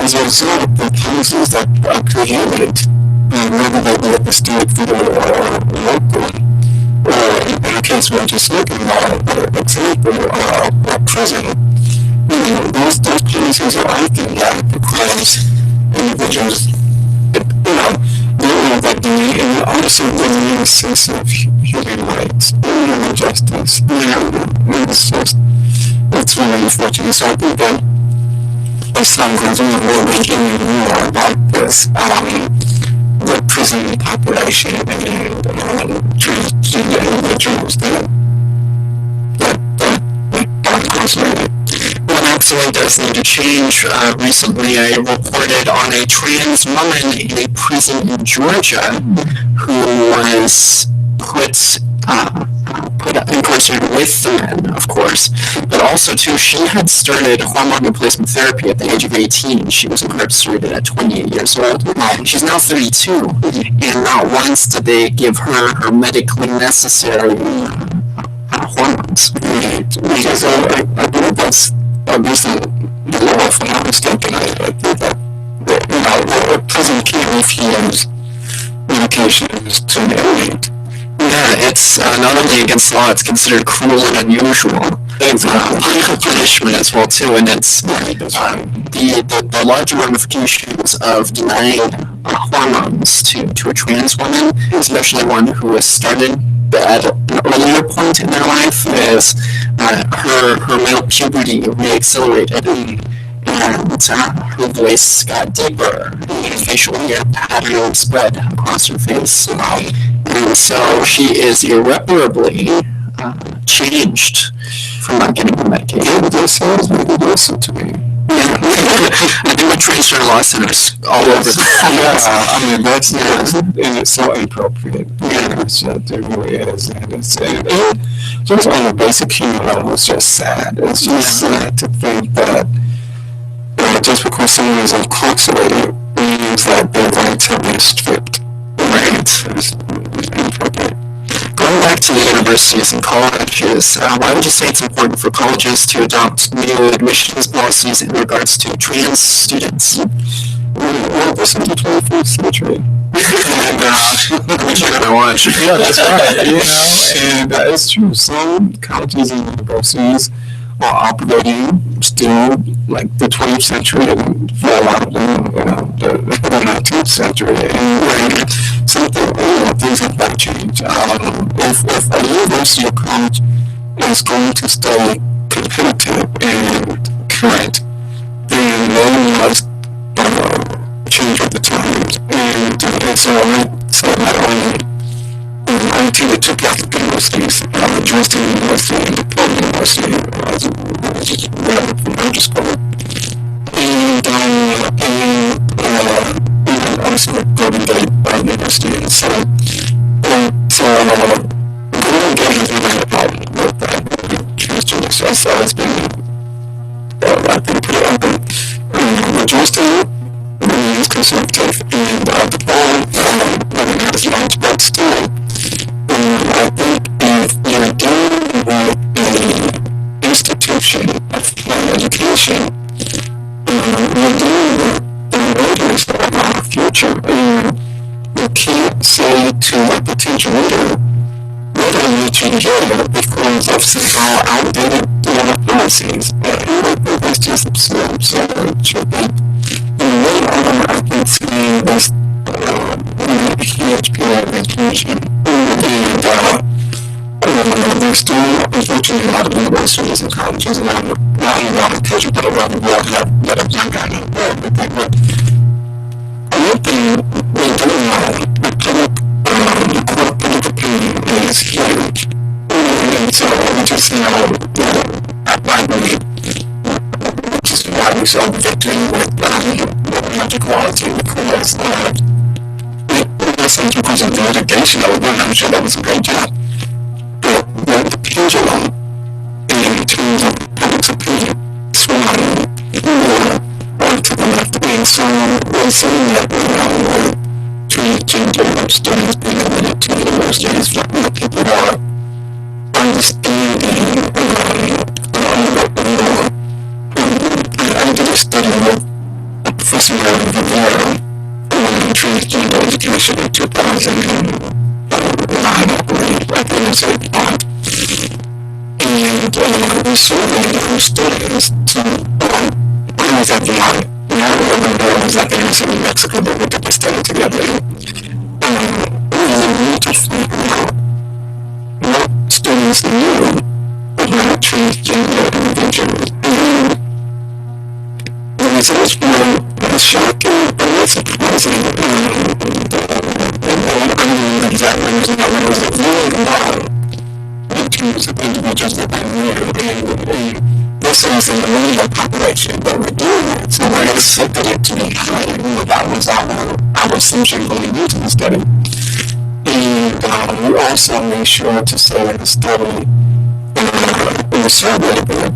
as a result, the policies that are created, whether they be at the state, federal, or local, or in the case we're just looking at, for example, prison, those policies are often because individuals, believe that they, and also believe a sense of human rights, human justice, it's really unfortunate. So I think that as time goes on, we'll be hearing more about this, the prison population and transgender individuals that are incarcerated. One accident does need to change. Recently, I reported on a trans woman in a prison in Georgia who was put incarcerated with the men, of course, but also too, she had started hormone replacement therapy at the age of 18. She was incarcerated at 28 years old. She's now 32, and not once did they give her medically necessary hormones. Because I believe that's at least the law, if I'm not mistaken. I think that the prison can't refuse medications to the inmate. Yeah, it's not only against law, it's considered cruel and unusual. It's punishment as well too, and it's the larger ramifications of denying hormones to a trans woman, especially one who has started at an earlier point in their life, is her male puberty reaccelerated, and her voice got deeper, and facial hair pattern spread across her face, and so she is irreparably changed from not getting her medication. Yeah, that sounds really listen to me. I think we're transgender law centers all over the place. I mean, that's and it's so inappropriate. Yeah, it really is. And it's just on a basic human level, it's just sad. It's just sad to think that just because someone is incarcerated means that their rights have been stripped. Right. It's inappropriate. Going back to the universities and colleges, why would you say it's important for colleges to adopt new admissions policies in regards to trans students? Well, this is the 21st century. And which you're going to watch. Yeah, that's right. And it's true. Some colleges and universities are operating still like the 20th century, and for a lot of them, the 19th century. And things have got to change. If a university or college is going to stay competitive and current, then they must change with the times. And so not only I attended two Catholic universities, Georgetown University and DePaul University as from underscore. And also Golden Gate University. So Golden Gate has really had a problem with transgender. So it's been, I think, pretty open. Georgetown remains conservative, and DePaul has large, but still, I think if you're dealing with an institution of higher education, we're dealing with the leaders of our future, and you can't say to a potential leader, what are you changing because of somehow outdated policies? I think that's just absurd. So it should be, I think saying this a huge period of education. And there's still, unfortunately, a lot of universities and colleges, and not only around the country, but around the world that have done that. But one thing we're doing now, public opinion is huge. And so we just I believe, which is why we saw victory with marriage equality, because because of the litigation that was done. I'm sure that was a great job. But the pendulum, in terms of public opinion, swung more to the left wing. So we're seeing that with transgender students being admitted to universities, people who are understanding. I did a study with a professor of transgender education in 2009, I believe. I think it was a bond. And we surveyed our students to, I was at the line. I remember I was at the University of Mexico, but we did the study together. We need to figure out what students knew about transgender individuals. The results were shocking, but not surprising. I don't know exactly what was really about in terms of individuals that I knew. And this is in the media population that we're doing it. So we're expecting it to be higher. That was our assumption going into the study. And we also made sure to say in the study, in the survey, that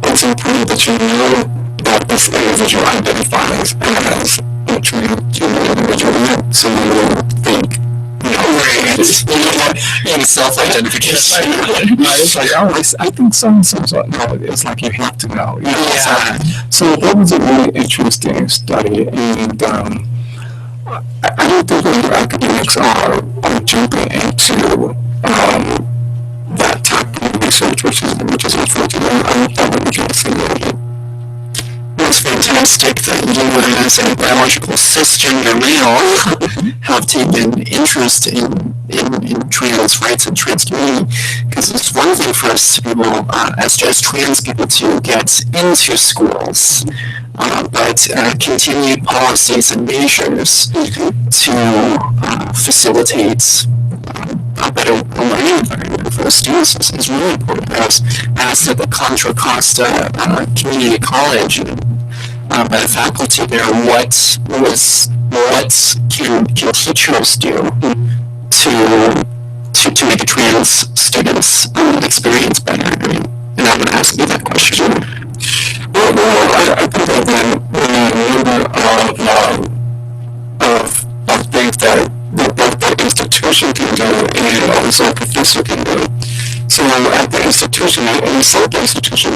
it's important that you know that this individual identifies as a transgender individual, not someone will think, in self-identification. It's like, I think so-and-so's no, it's like you have to know. Yeah. So that was a really interesting study, and I don't think other academics are jumping into that type of research, which is unfortunate. I don't think we can see that. It's fantastic that you as a biological cisgender male have taken interest in trans rights and trans community, because it's one thing for us to be able, as trans people, to get into schools, but continued policies and measures to facilitate a better learning environment for the students is really important. As at the Contra Costa Community College, by the faculty there, what can teachers do to make a trans student's experience better? And I'm going to ask you that question. Well, I think that there are a number of things that both the institution can do and also a professor can do. So at the institution, and some of the institution,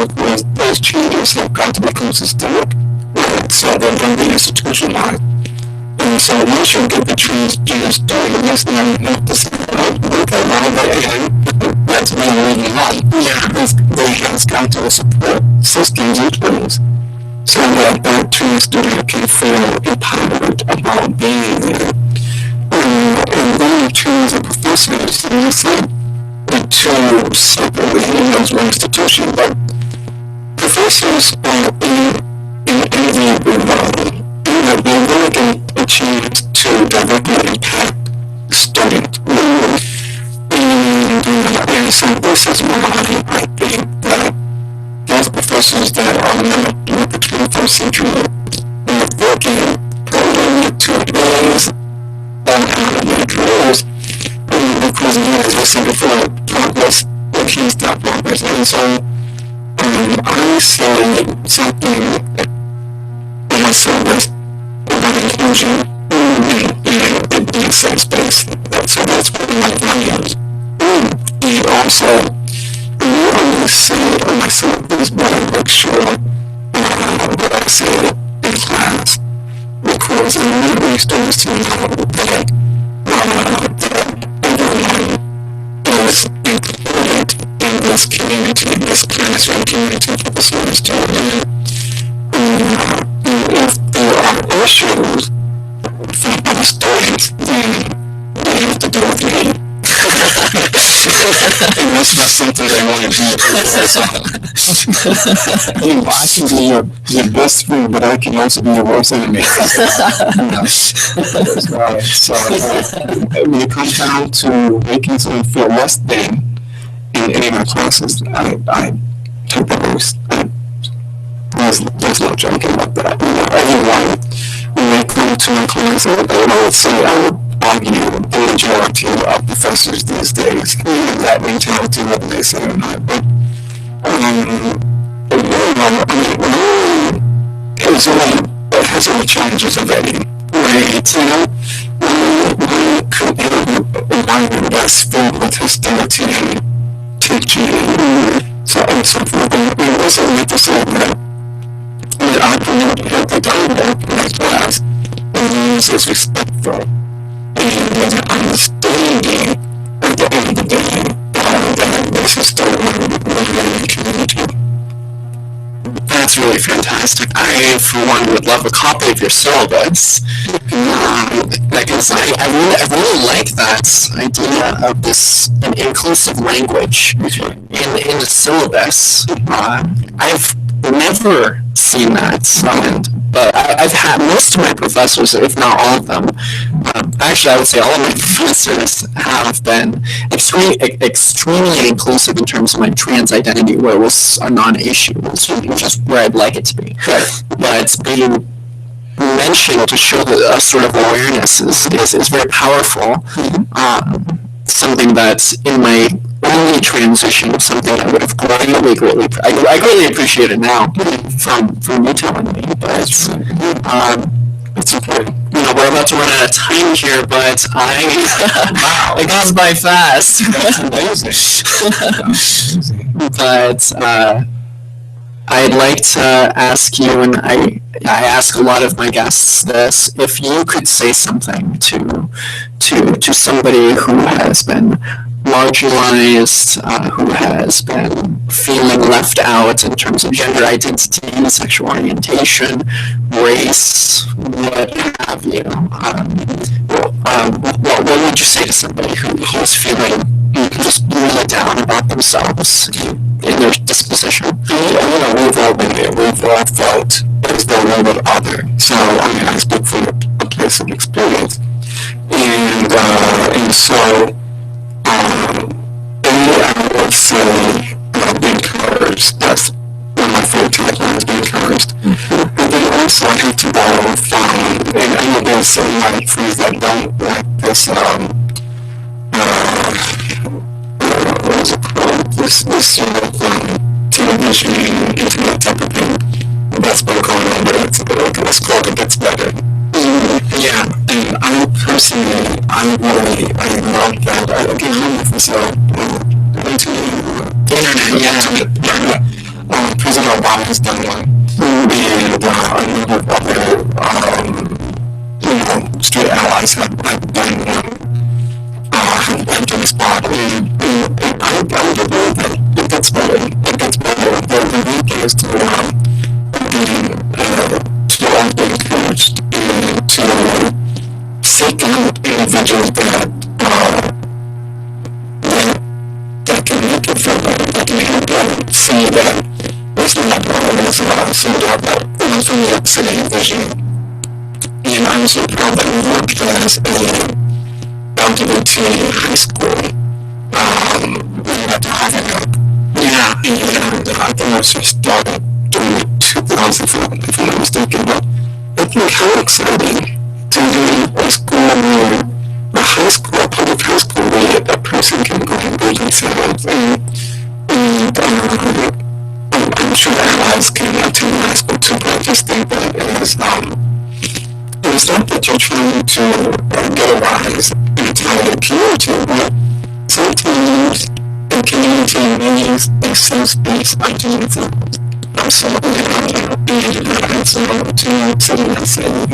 those changes have got to become systemic. Right? So they're going to be institutionalized. And so once you get the transgender student, that's not enough to say, that's really hard. They have got to support systems in place so that trans student can feel empowered about being there. And then in terms of professors, it's like the two separately in those one institution, but professors are in enviable role. They're really getting a chance to directly impact student. And And so this is why I think that those professors that are not in the 21st century are working probably to raise on how to make careers, because as we said before, progress repeats that progress. And so I see something in my service about inclusion in a safe space. So that's one of my values. And also, I say to myself, this better make sure that I say it in class, because I want my students to know that everyone is included in this community, in this classroom community for the service to learn. If there are issues for other students, then they have to deal with me. And that's not something they want to do. I can be your best friend, but I can also be your worst enemy. So when it comes down to making someone feel less than in any of my classes, I take the most. There's no joking about that. Everyone, when they come to my class, I would say, I would argue the majority of professors these days have that mentality, whether they say it or not. But it has any challenges already. Right? We create an environment that's filled with hostility and teaching and so on and so forth. And it wasn't meant to say that I promote healthy dialogue in my class. It is respectful. And there's an understanding at the end of the day that this is still one of the community. That's really fantastic. I, for one, would love a copy of your syllabus. Because I really like that idea of this an inclusive language in the syllabus. I've never seen that, but I've had most of my professors, if not all of them, actually I would say all of my professors have been extremely inclusive in terms of my trans identity, where it was a non-issue, which is where I'd like it to be. Right. But being mentioned to show that a sort of awareness is very powerful. Mm-hmm. Something that in my early transition, something I would have I greatly appreciate it now from you telling me, but it's important. We're about to run out of time here, but wow, it goes by fast. That's amazing. But I'd like to ask you, and I ask a lot of my guests this, if you could say something to somebody who has been marginalized, who has been feeling left out in terms of gender identity, sexual orientation, race, what have you. What would you say to somebody who's feeling just really down about themselves in their disposition? We've all been there. We've all felt as though we were other. So, I speak from a place of experience. And so, I would say, be encouraged. That's one of my favorite taglines, be encouraged. And then also, I have to find, and I know there's some friends that don't like this, what is it called? This sort of television and internet type of thing that's been going on, but it's called It Gets Better. Yeah, and I personally, I love that. Again, I'm with myself into internet, President Obama has done one, and a number of other, straight allies have done one. Have to respond, and I believe that it gets better. It gets better. The week is to all be encouraged and to seek out individuals that can make it feel better, that can help them see that it's not always so dark, but from the city vision. And I'm so proud that we worked as a LGBT high school. We had I think I started during 2005, if I'm not mistaken, but I think how exciting to be a school where a high school, a public high school where a person can go and build themselves and I'm sure allies can attend high school too, but I just think that it's not that you're trying to get a rise in the entire community, but sometimes the community needs a safe space identity. Absolutely, and so to sitting and saying,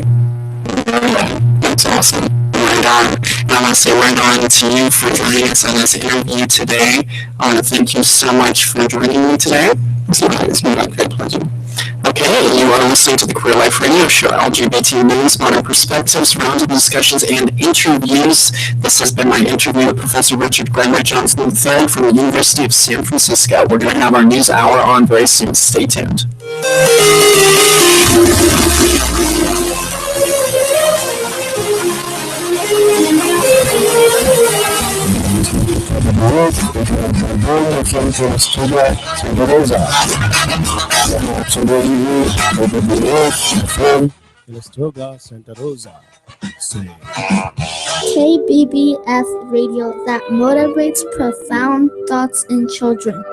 that's awesome. Right on. And I want to say right on to you for joining us on this interview today. Thank you so much for joining me today. It's my great pleasure. Okay, you are listening to the Queer Life Radio Show, LGBT news, modern perspectives, roundtable discussions, and interviews. This has been my interview with Professor Richard Greggory Johnson III from the University of San Francisco. We're going to have our news hour on very soon. Stay tuned. KBBF Radio that motivates profound thoughts in children.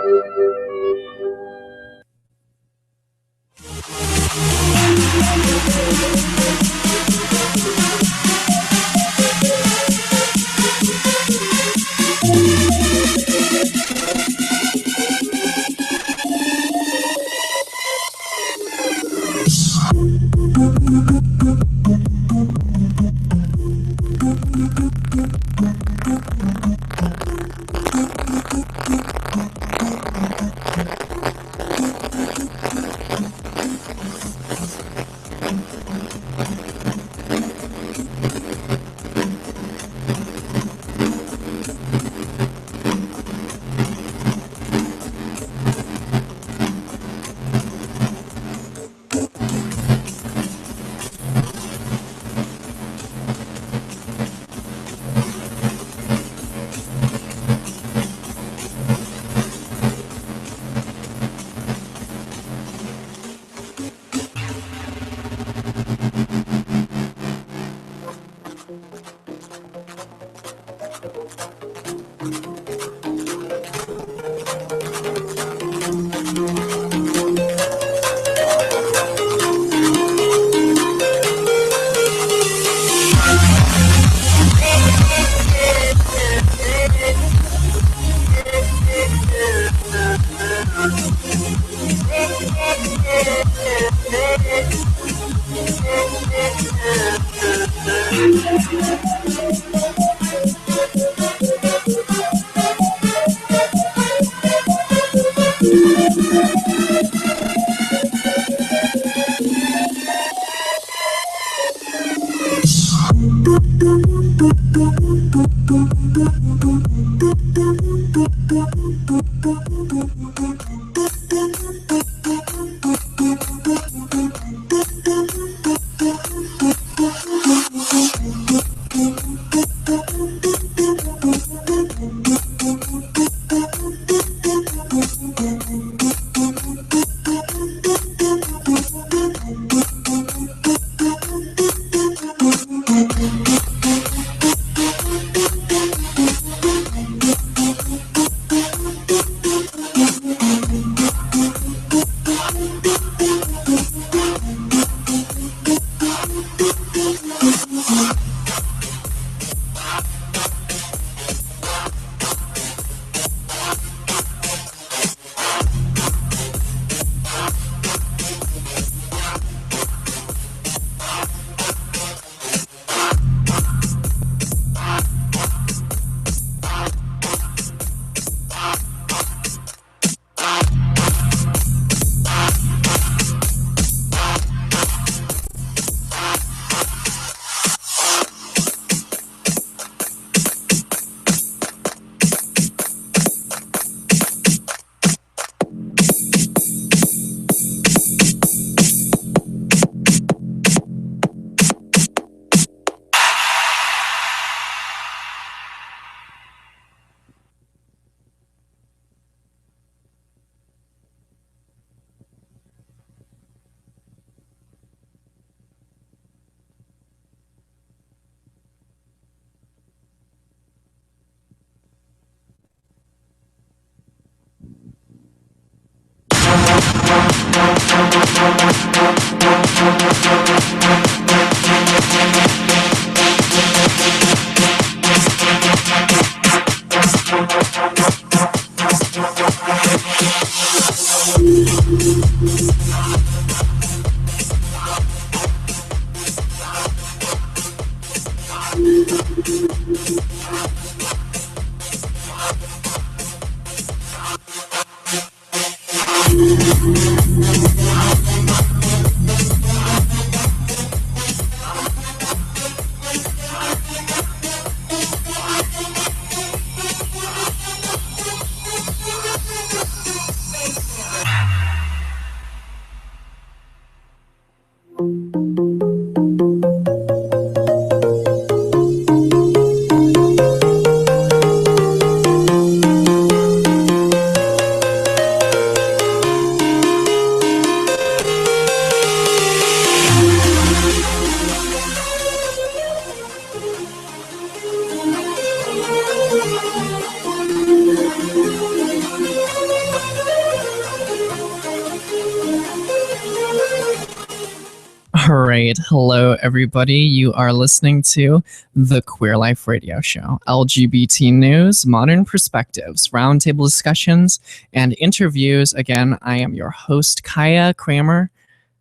All right. Hello, everybody. You are listening to the Queer Life Radio Show. LGBT news, modern perspectives, roundtable discussions, and interviews. Again, I am your host, Kaiya Kramer,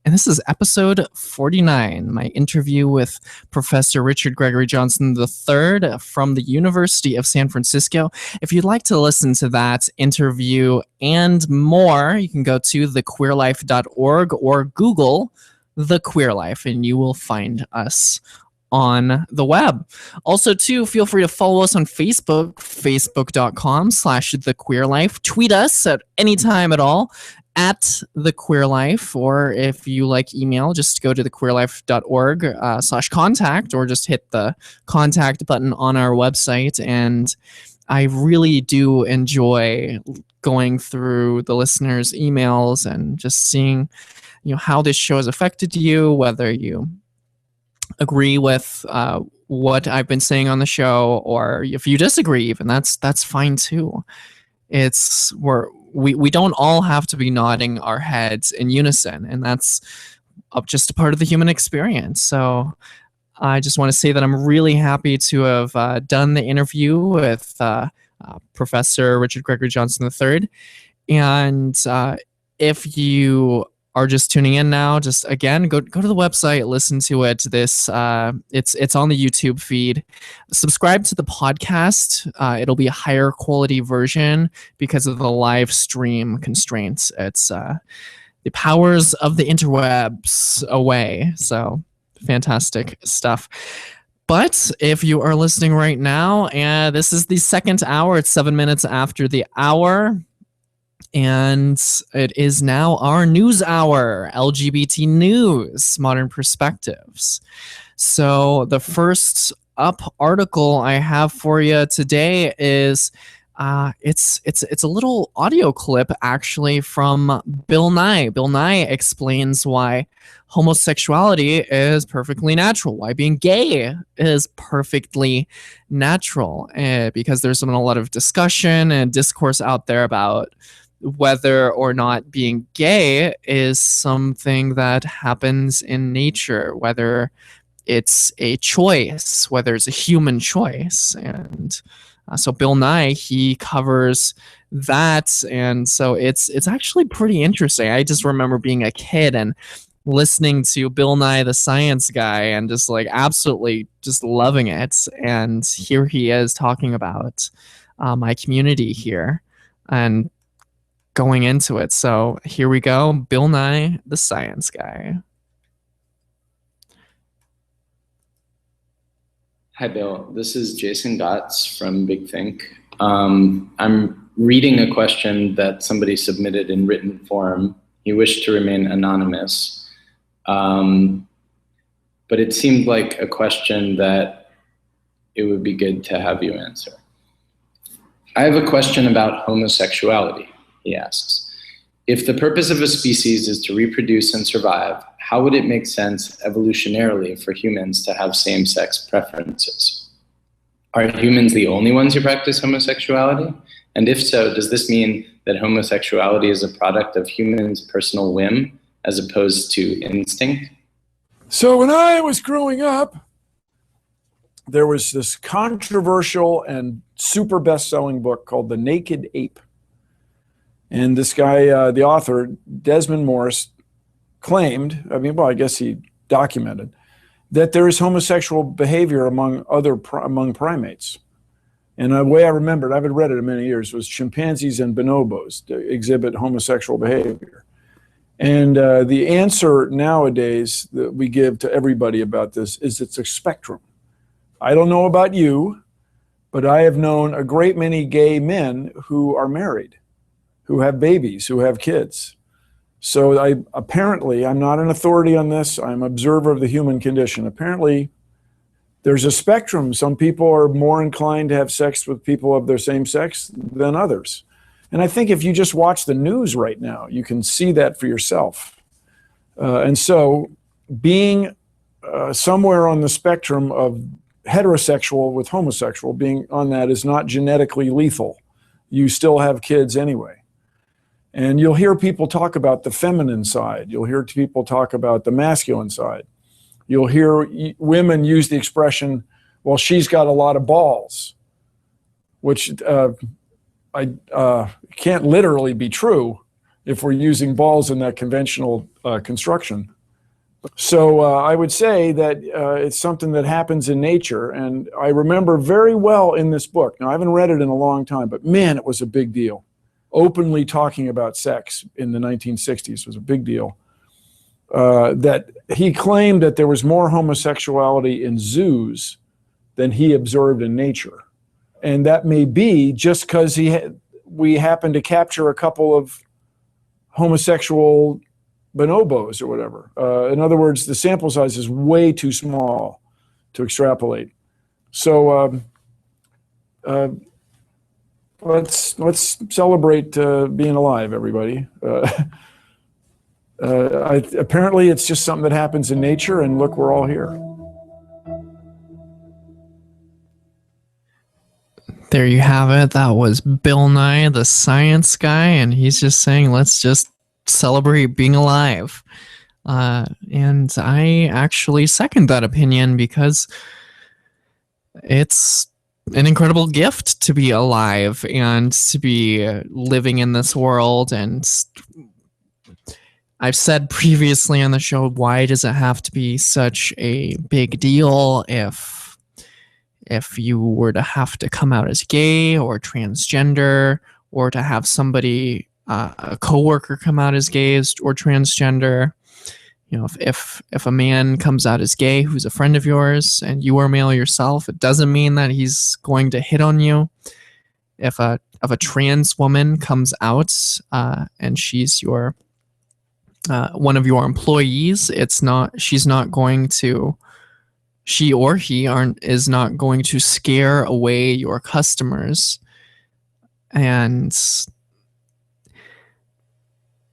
and this is episode 49, my interview with Professor Richard Greggory Johnson III from the University of San Francisco. If you'd like to listen to that interview and more, you can go to thequeerlife.org or Google The Queer Life, and you will find us on the web. Also, too, feel free to follow us on Facebook, facebook.com/thequeerlife. Tweet us at any time at all, at The Queer Life, or if you like email, just go to thequeerlife.org/contact, or just hit the contact button on our website. And I really do enjoy going through the listeners' emails and just seeing how this show has affected you, whether you agree with what I've been saying on the show, or if you disagree even, that's fine too. We don't all have to be nodding our heads in unison, and that's just a part of the human experience. So I just want to say that I'm really happy to have done the interview with Professor Richard Greggory Johnson III. And if you are just tuning in now, just again, go to the website, listen to it. It's on the YouTube feed. Subscribe to the podcast. It'll be a higher quality version because of the live stream constraints. It's the powers of the interwebs away. So fantastic stuff. But if you are listening right now, and this is the second hour, it's 7 minutes after the hour. And it is now our news hour, LGBT news, modern perspectives. So the first up article I have for you today is it's a little audio clip actually from Bill Nye. Bill Nye explains why homosexuality is perfectly natural, why being gay is perfectly natural, because there's been a lot of discussion and discourse out there about whether or not being gay is something that happens in nature, whether it's a choice, whether it's a human choice. And so Bill Nye, he covers that. And so it's actually pretty interesting. I just remember being a kid and listening to Bill Nye the Science Guy and just like absolutely just loving it. And here he is talking about my community here and going into it. So here we go. Bill Nye the Science Guy. Hi, Bill. This is Jason Gotts from Big Think. I'm reading a question that somebody submitted in written form. He wished to remain anonymous, but it seemed like a question that it would be good to have you answer. I have a question about homosexuality, he asks. If the purpose of a species is to reproduce and survive, how would it make sense evolutionarily for humans to have same-sex preferences? Are humans the only ones who practice homosexuality? And if so, does this mean that homosexuality is a product of humans' personal whim as opposed to instinct? So when I was growing up, there was this controversial and super best-selling book called The Naked Ape. And this guy, the author, Desmond Morris, claimed, I guess he documented, that there is homosexual behavior among primates. And the way I remember it, I haven't read it in many years, was chimpanzees and bonobos exhibit homosexual behavior. And the answer nowadays that we give to everybody about this is it's a spectrum. I don't know about you, but I have known a great many gay men who are married, who have babies, who have kids. So I'm not an authority on this. I'm an observer of the human condition. Apparently, there's a spectrum. Some people are more inclined to have sex with people of their same sex than others. And I think if you just watch the news right now, you can see that for yourself. And so being somewhere on the spectrum of heterosexual with homosexual, being on that is not genetically lethal. You still have kids anyway. And you'll hear people talk about the feminine side. You'll hear people talk about the masculine side. You'll hear women use the expression, well, she's got a lot of balls, which can't literally be true if we're using balls in that conventional construction. So I would say that it's something that happens in nature. And I remember very well in this book, now I haven't read it in a long time, but man, it was a big deal. Openly talking about sex in the 1960s was a big deal. That he claimed that there was more homosexuality in zoos than he observed in nature. And that may be just because we happened to capture a couple of homosexual bonobos or whatever. In other words, the sample size is way too small to extrapolate. So let's celebrate being alive, everybody. Apparently, it's just something that happens in nature, and look, we're all here. There you have it. That was Bill Nye, the science guy, and he's just saying, let's just celebrate being alive. And I actually second that opinion because it's an incredible gift to be alive and to be living in this world. And I've said previously on the show, why does it have to be such a big deal if you were to have to come out as gay or transgender, or to have somebody, a coworker, come out as gay or transgender? You know, if a man comes out as gay who's a friend of yours and you are male yourself, it doesn't mean that he's going to hit on you. If a trans woman comes out and she's your one of your employees, she's not going to, she or he is not going to scare away your customers. And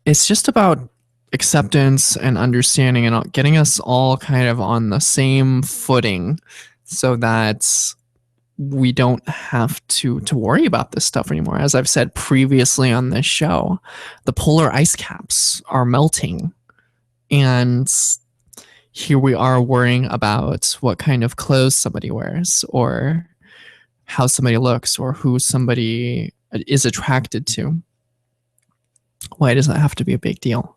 it's just about acceptance and understanding and getting us all kind of on the same footing so that we don't have to worry about this stuff anymore. As I've said previously on this show, the polar ice caps are melting, and here we are worrying about what kind of clothes somebody wears, or how somebody looks, or who somebody is attracted to. Why does that have to be a big deal?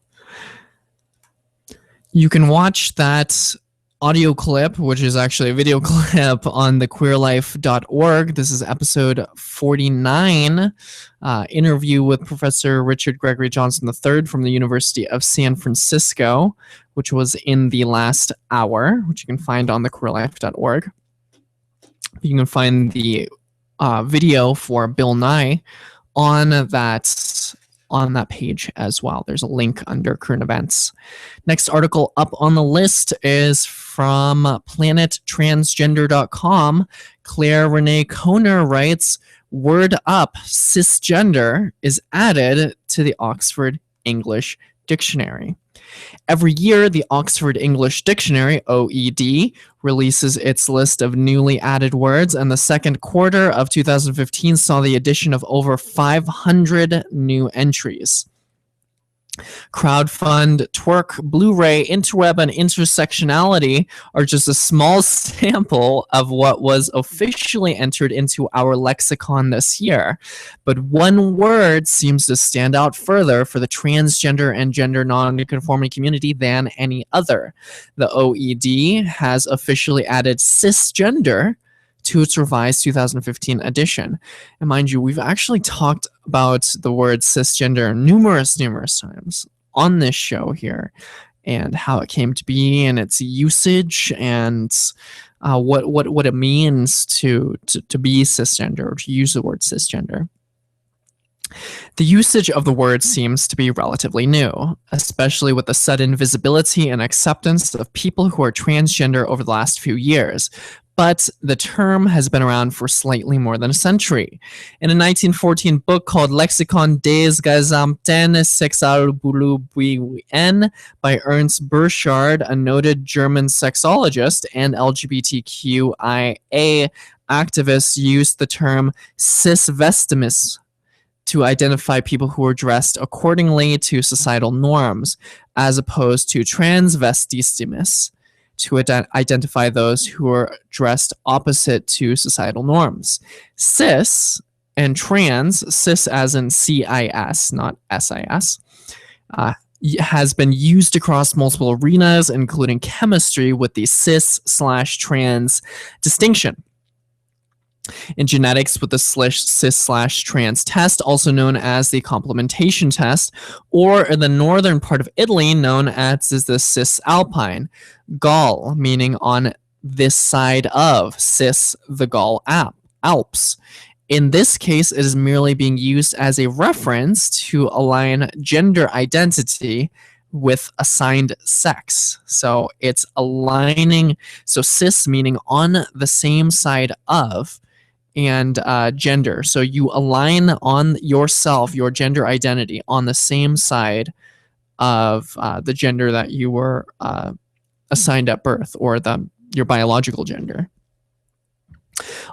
You can watch that audio clip, which is actually a video clip, on thequeerlife.org. This is episode 49, interview with Professor Richard Gregory Johnson III from the University of San Francisco, which was in the last hour, which you can find on thequeerlife.org. You can find the video for Bill Nye on that page as well. There's a link under current events. Next article up on the list is from planettransgender.com. Claire Renee Koner writes, "Word up, cisgender is added to the Oxford English Dictionary." Every year, the Oxford English Dictionary, OED, releases its list of newly added words, and the second quarter of 2015 saw the addition of over 500 new entries. Crowdfund, twerk, Blu-ray, interweb, and intersectionality are just a small sample of what was officially entered into our lexicon this year. But one word seems to stand out further for the transgender and gender non-conforming community than any other. The OED has officially added cisgender to its revised 2015 edition. And mind you, we've actually talked about the word cisgender numerous times on this show here, and how it came to be and its usage, and what it means to be cisgender, or to use the word cisgender. The usage of the word seems to be relatively new, especially with the sudden visibility and acceptance of people who are transgender over the last few years. But the term has been around for slightly more than a century. In a 1914 book called Lexikon des gesamten Sexualbewegungen by Ernst Burchard, a noted German sexologist and LGBTQIA activist, used the term cisvestimus to identify people who are dressed accordingly to societal norms, as opposed to transvestissimus, to identify those who are dressed opposite to societal norms. Cis and trans, cis as in CIS, not SIS, has been used across multiple arenas, including chemistry, with the cis/trans distinction. In genetics, with the cis/trans test, also known as the complementation test, or in the northern part of Italy, known as the cis-alpine. Gaul, meaning on this side of, cis, the Gaul Alps. In this case, it is merely being used as a reference to align gender identity with assigned sex. So it's aligning, so cis meaning on the same side of, and gender. So you align on yourself, your gender identity, on the same side of the gender that you were assigned at birth, or your biological gender.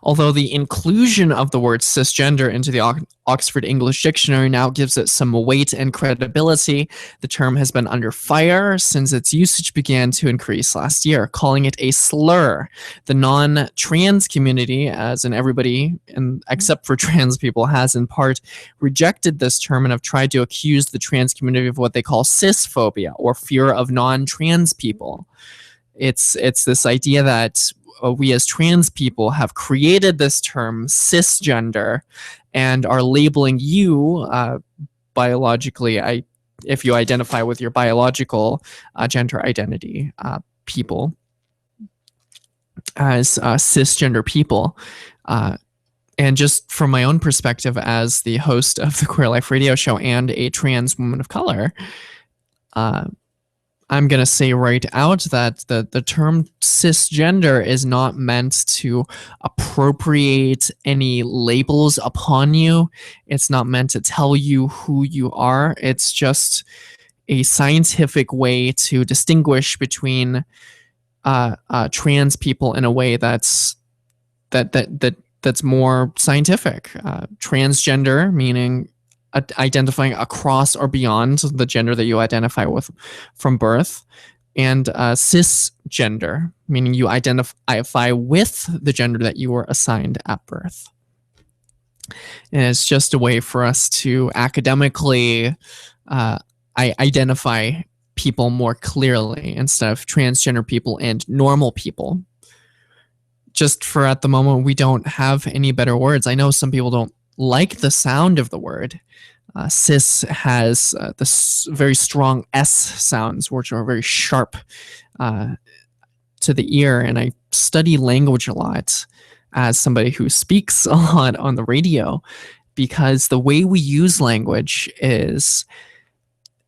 Although the inclusion of the word cisgender into the Oxford English Dictionary now gives it some weight and credibility, the term has been under fire since its usage began to increase last year, calling it a slur. The non-trans community, as in everybody except for trans people, has in part rejected this term and have tried to accuse the trans community of what they call cisphobia, or fear of non-trans people. It's this idea that we as trans people have created this term cisgender and are labeling you biologically, if you identify with your biological gender identity, people, as cisgender people. And just from my own perspective as the host of the Queer Life Radio Show and a trans woman of color, I'm going to say right out that the term cisgender is not meant to appropriate any labels upon you. It's not meant to tell you who you are. It's just a scientific way to distinguish between trans people in a way that's more scientific. Transgender meaning identifying across or beyond the gender that you identify with from birth, and cisgender, meaning you identify with the gender that you were assigned at birth. And it's just a way for us to academically identify people more clearly instead of transgender people and normal people. Just for at the moment, we don't have any better words. I know some people don't like the sound of the word. Cis has this very strong S sounds, which are very sharp to the ear. And I study language a lot as somebody who speaks a lot on the radio, because the way we use language is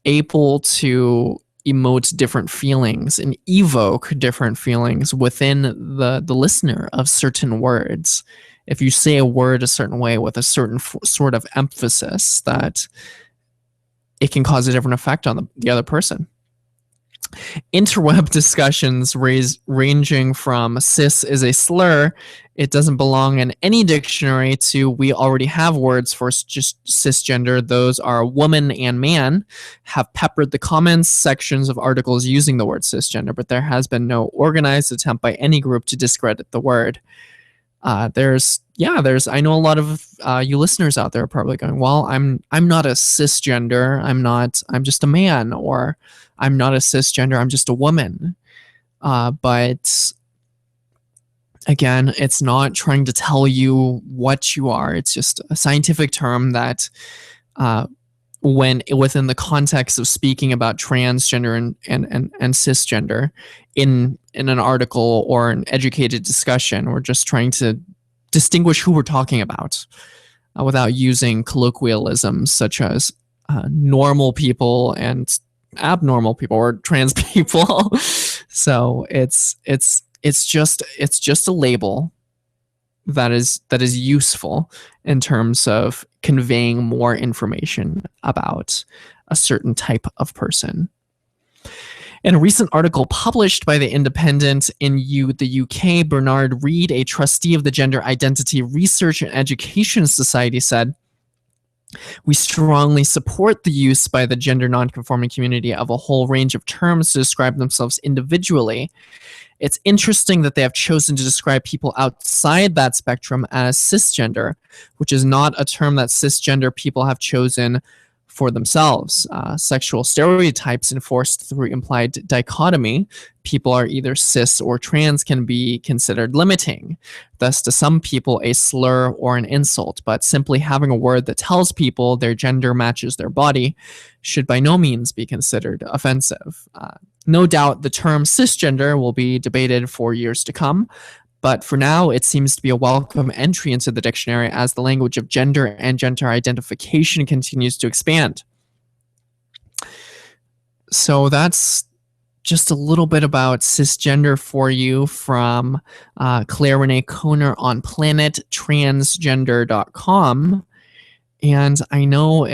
able to emote different feelings and evoke different feelings within the listener of certain words. If you say a word a certain way with a certain sort of emphasis, that it can cause a different effect on the other person. Interweb discussions ranging from cis is a slur, it doesn't belong in any dictionary, to we already have words for just cisgender, those are woman and man, have peppered the comments sections of articles using the word cisgender, but there has been no organized attempt by any group to discredit the word. I know a lot of you listeners out there are probably going, well, I'm not a cisgender, I'm just a man, or I'm not a cisgender, I'm just a woman. But again, it's not trying to tell you what you are. It's just a scientific term that when within the context of speaking about transgender and cisgender in an article or an educated discussion, we're just trying to distinguish who we're talking about without using colloquialisms such as normal people and abnormal people or trans people. So it's just a label that is useful in terms of conveying more information about a certain type of person. In a recent article published by The Independent in the UK, Bernard Reed, a trustee of the Gender Identity Research and Education Society, said, "We strongly support the use by the gender nonconforming community of a whole range of terms to describe themselves individually. It's interesting that they have chosen to describe people outside that spectrum as cisgender, which is not a term that cisgender people have chosen for themselves. Sexual stereotypes enforced through implied dichotomy, people are either cis or trans, can be considered limiting, thus to some people a slur or an insult, but simply having a word that tells people their gender matches their body should by no means be considered offensive. No doubt the term cisgender will be debated for years to come, but for now, it seems to be a welcome entry into the dictionary as the language of gender and gender identification continues to expand." So that's just a little bit about cisgender for you from Claire Renee Kohner on planettransgender.com. And I know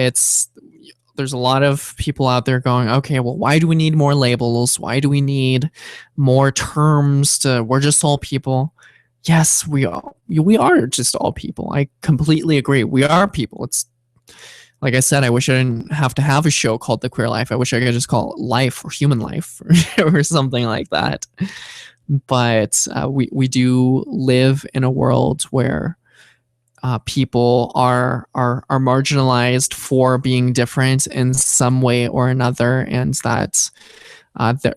there's a lot of people out there going, okay, well, why do we need more labels? Why do we need more terms we're just all people? Yes, we are just all people. I completely agree. We are people. It's like I said, I wish I didn't have to have a show called The Queer Life. I wish I could just call it Life or Human Life or something like that. But we do live in a world where people are marginalized for being different in some way or another, and that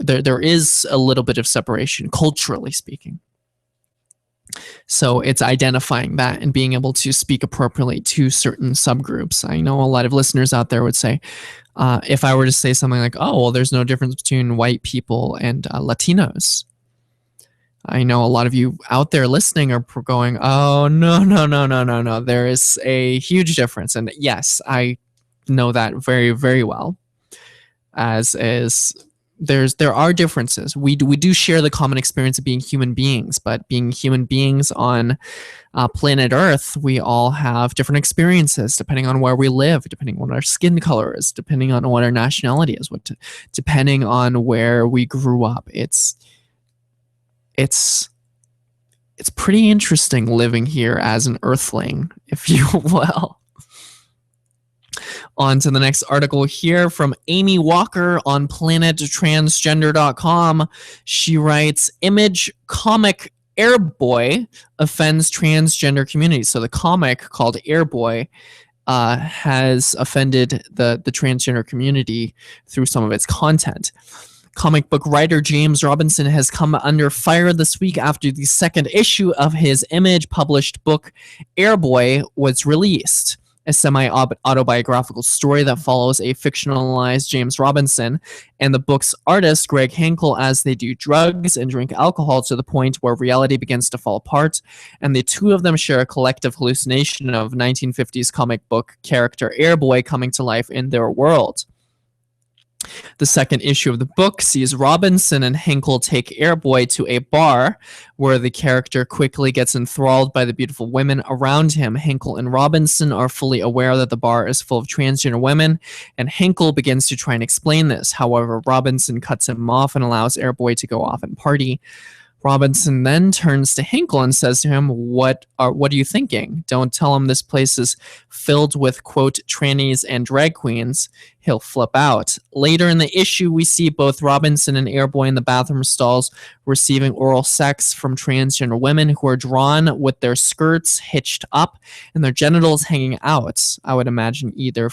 there is a little bit of separation, culturally speaking. So it's identifying that and being able to speak appropriately to certain subgroups. I know a lot of listeners out there would say, if I were to say something like, oh, well, there's no difference between white people and Latinos. I know a lot of you out there listening are going, oh, no. There is a huge difference. And yes, I know that very, very well, there are differences. We do share the common experience of being human beings, but being human beings on planet Earth, we all have different experiences depending on where we live, depending on what our skin color is, depending on what our nationality is, depending on where we grew up. It's pretty interesting living here as an earthling, if you will. On to the next article here from Amy Walker on planettransgender.com. She writes, image comic Airboy offends transgender community. So the comic called Airboy has offended the transgender community through some of its content. Comic book writer James Robinson has come under fire this week after the second issue of his Image published book Airboy was released. A semi-autobiographical story that follows a fictionalized James Robinson and the book's artist Greg Hankel as they do drugs and drink alcohol to the point where reality begins to fall apart, and the two of them share a collective hallucination of 1950s comic book character Airboy coming to life in their world. The second issue of the book sees Robinson and Hinkle take Airboy to a bar where the character quickly gets enthralled by the beautiful women around him. Hinkle and Robinson are fully aware that the bar is full of transgender women, and Hinkle begins to try and explain this. However, Robinson cuts him off and allows Airboy to go off and party. Robinson then turns to Hinkle and says to him, what are you thinking? Don't tell him this place is filled with, quote, trannies and drag queens. He'll flip out. Later in the issue, we see both Robinson and Airboy in the bathroom stalls receiving oral sex from transgender women who are drawn with their skirts hitched up and their genitals hanging out. I would imagine either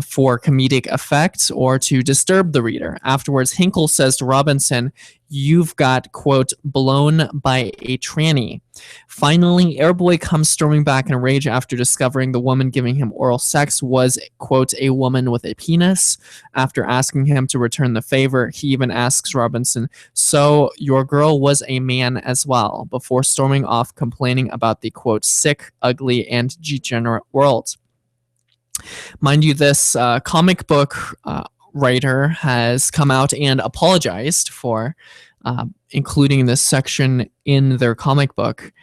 for comedic effect or to disturb the reader. Afterwards, Hinkle says to Robinson, "You've got, quote, blown by a tranny." Finally, Airboy comes storming back in a rage after discovering the woman giving him oral sex was, quote, a woman with a penis. After asking him to return the favor, he even asks Robinson, "So your girl was a man as well," before storming off complaining about the, quote, sick, ugly, and degenerate world. Mind you, this comic book writer has come out and apologized for including this section in their comic book.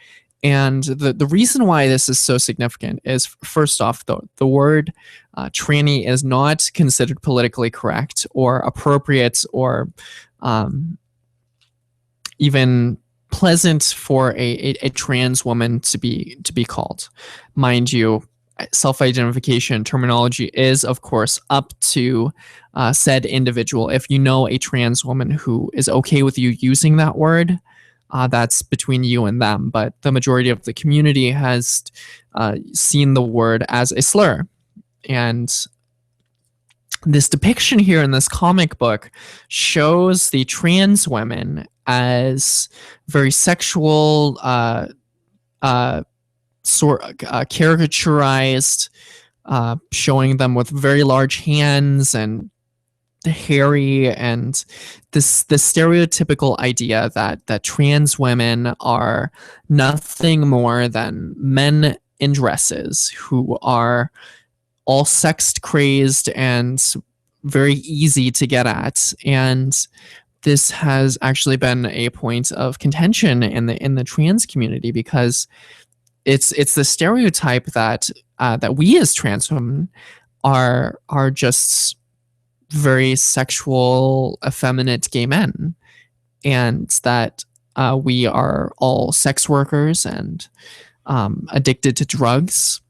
And the reason why this is so significant is, first off, the word tranny is not considered politically correct or appropriate or even pleasant for a trans woman to be called. Mind you, self-identification terminology is, of course, up to said individual. If you know a trans woman who is okay with you using that word, that's between you and them. But the majority of the community has seen the word as a slur. And this depiction here in this comic book shows the trans women as very sexual, caricaturized, showing them with very large hands and hairy, and this stereotypical idea that trans women are nothing more than men in dresses who are all sex crazed and very easy to get at. And this has actually been a point of contention in the trans community, because it's the stereotype that we as trans women are just very sexual, effeminate gay men, and that we are all sex workers and addicted to drugs.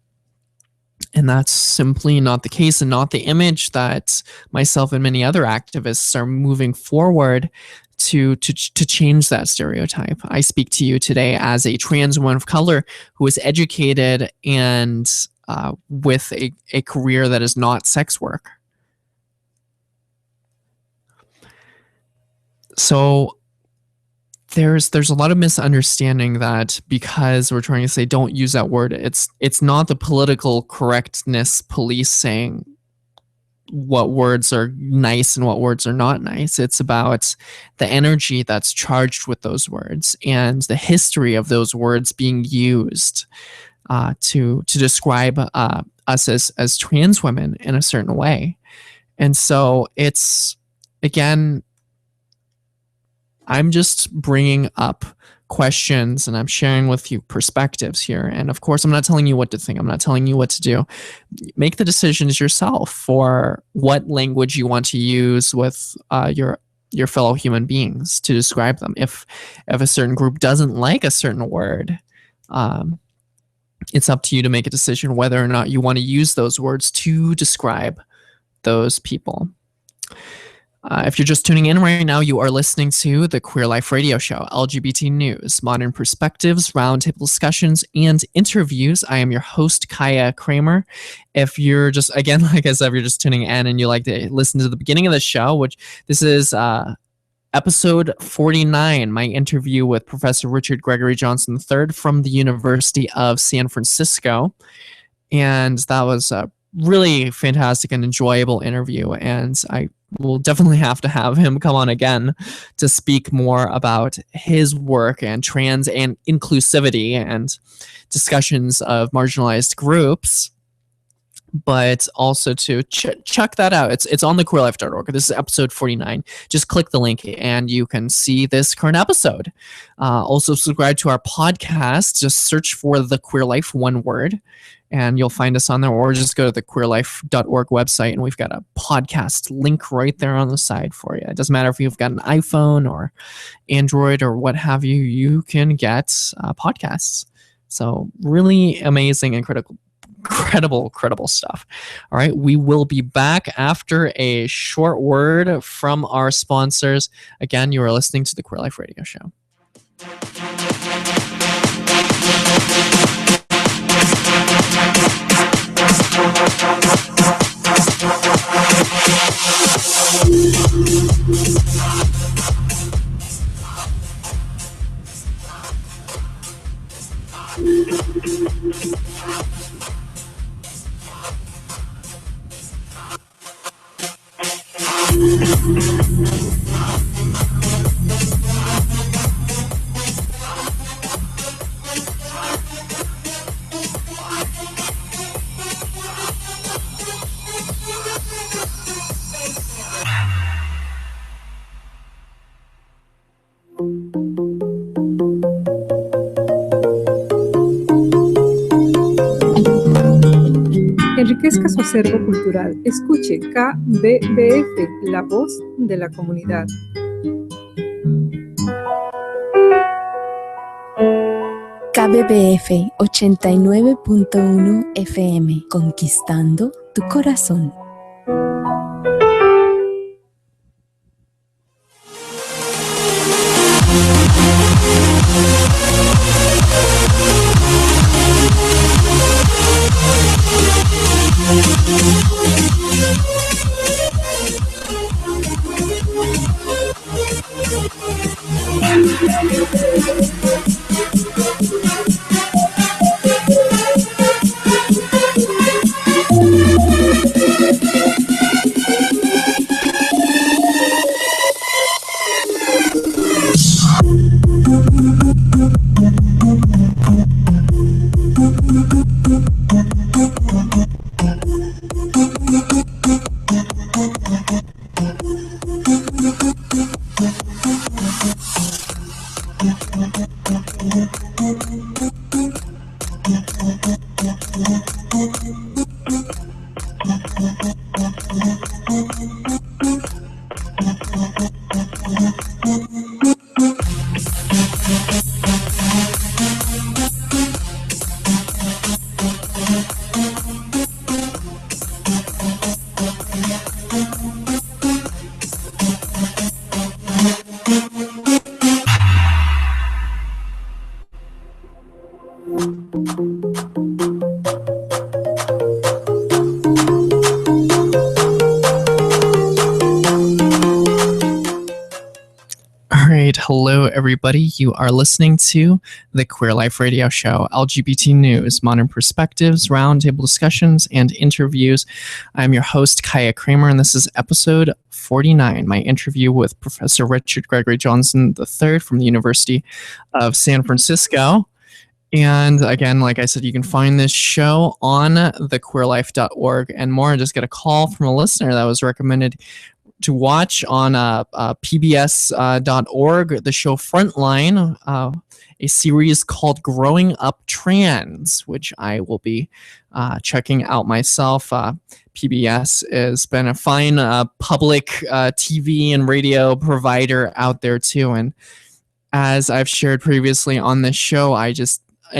And that's simply not the case, and not the image that myself and many other activists are moving forward to change that stereotype. I speak to you today as a trans woman of color who is educated and with a career that is not sex work. So there's a lot of misunderstanding that because we're trying to say don't use that word, it's not the political correctness police saying what words are nice and what words are not nice. It's about the energy that's charged with those words and the history of those words being used to describe us as trans women in a certain way. And so it's, again, I'm just bringing up questions and I'm sharing with you perspectives here. And of course, I'm not telling you what to think. I'm not telling you what to do. Make the decisions yourself for what language you want to use with your fellow human beings to describe them. If a certain group doesn't like a certain word, it's up to you to make a decision whether or not you want to use those words to describe those people. If you're just tuning in right now, you are listening to the Queer Life Radio Show, LGBT news, modern perspectives, roundtable discussions, and interviews. I am your host, Kaiya Kramer. If you're just, again, like I said, if you're just tuning in and you like to listen to the beginning of the show, which this is episode 49, my interview with Professor Richard Greggory Johnson III from the University of San Francisco. And that was a really fantastic and enjoyable interview. And I will definitely have to have him come on again to speak more about his work and trans and inclusivity and discussions of marginalized groups. but also to check that out. It's on thequeerlife.org. This is episode 49. Just click the link and you can see this current episode. Also subscribe to our podcast. Just search for The Queer Life, one word, and you'll find us on there, or just go to the queerlife.org website and we've got a podcast link right there on the side for you. It doesn't matter if you've got an iPhone or Android or what have you, you can get podcasts. So really amazing and incredible stuff. All right, we will be back after a short word from our sponsors. Again, you are listening to the Queer Life Radio Show. Enriquezca su acervo cultural. Escuche KBBF, la voz de la comunidad. KBBF 89.1 FM, conquistando tu corazón. Hello, everybody. You are listening to the Queer Life Radio Show, LGBT news, modern perspectives, roundtable discussions, and interviews. I'm your host, Kaiya Kramer, and this is episode 49, my interview with Professor Richard Greggory Johnson III from the University of San Francisco. And again, like I said, you can find this show on thequeerlife.org and more. I just got a call from a listener that was recommended to watch on pbs.org, the show Frontline, a series called Growing Up Trans, which I will be checking out myself. PBS has been a fine public TV and radio provider out there too. And as I've shared previously on this show, I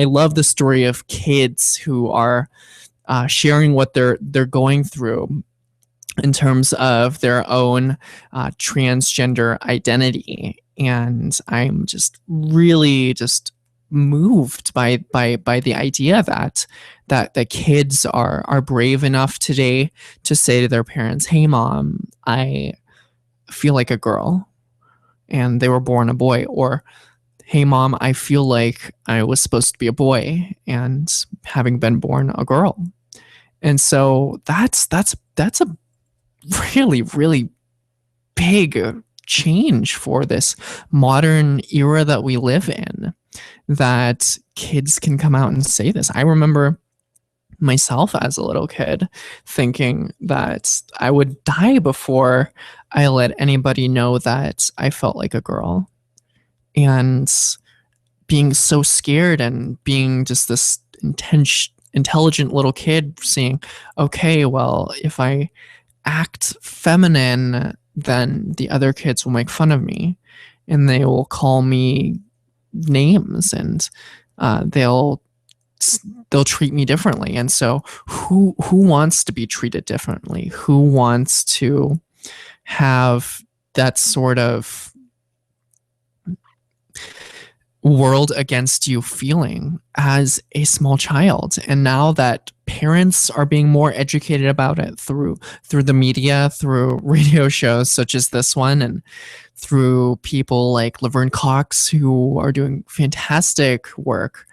love the story of kids who are sharing what they're going through in terms of their own transgender identity. And I'm just really moved by the idea that the kids are brave enough today to say to their parents, "Hey mom, I feel like a girl and they were born a boy," or "Hey mom, I feel like I was supposed to be a boy and having been born a girl." And so that's a really big change for this modern era that we live in, that kids can come out and say this. I remember myself as a little kid, thinking that I would die before I let anybody know that I felt like a girl. And being so scared and being just this intelligent little kid saying, okay, well, if I act feminine, then the other kids will make fun of me and they will call me names, and they'll treat me differently. And so who wants to be treated differently? Who wants to have that sort of world against you feeling as a small child? And now that parents are being more educated about it through the media, through radio shows such as this one, and through people like Laverne Cox, who are doing fantastic work,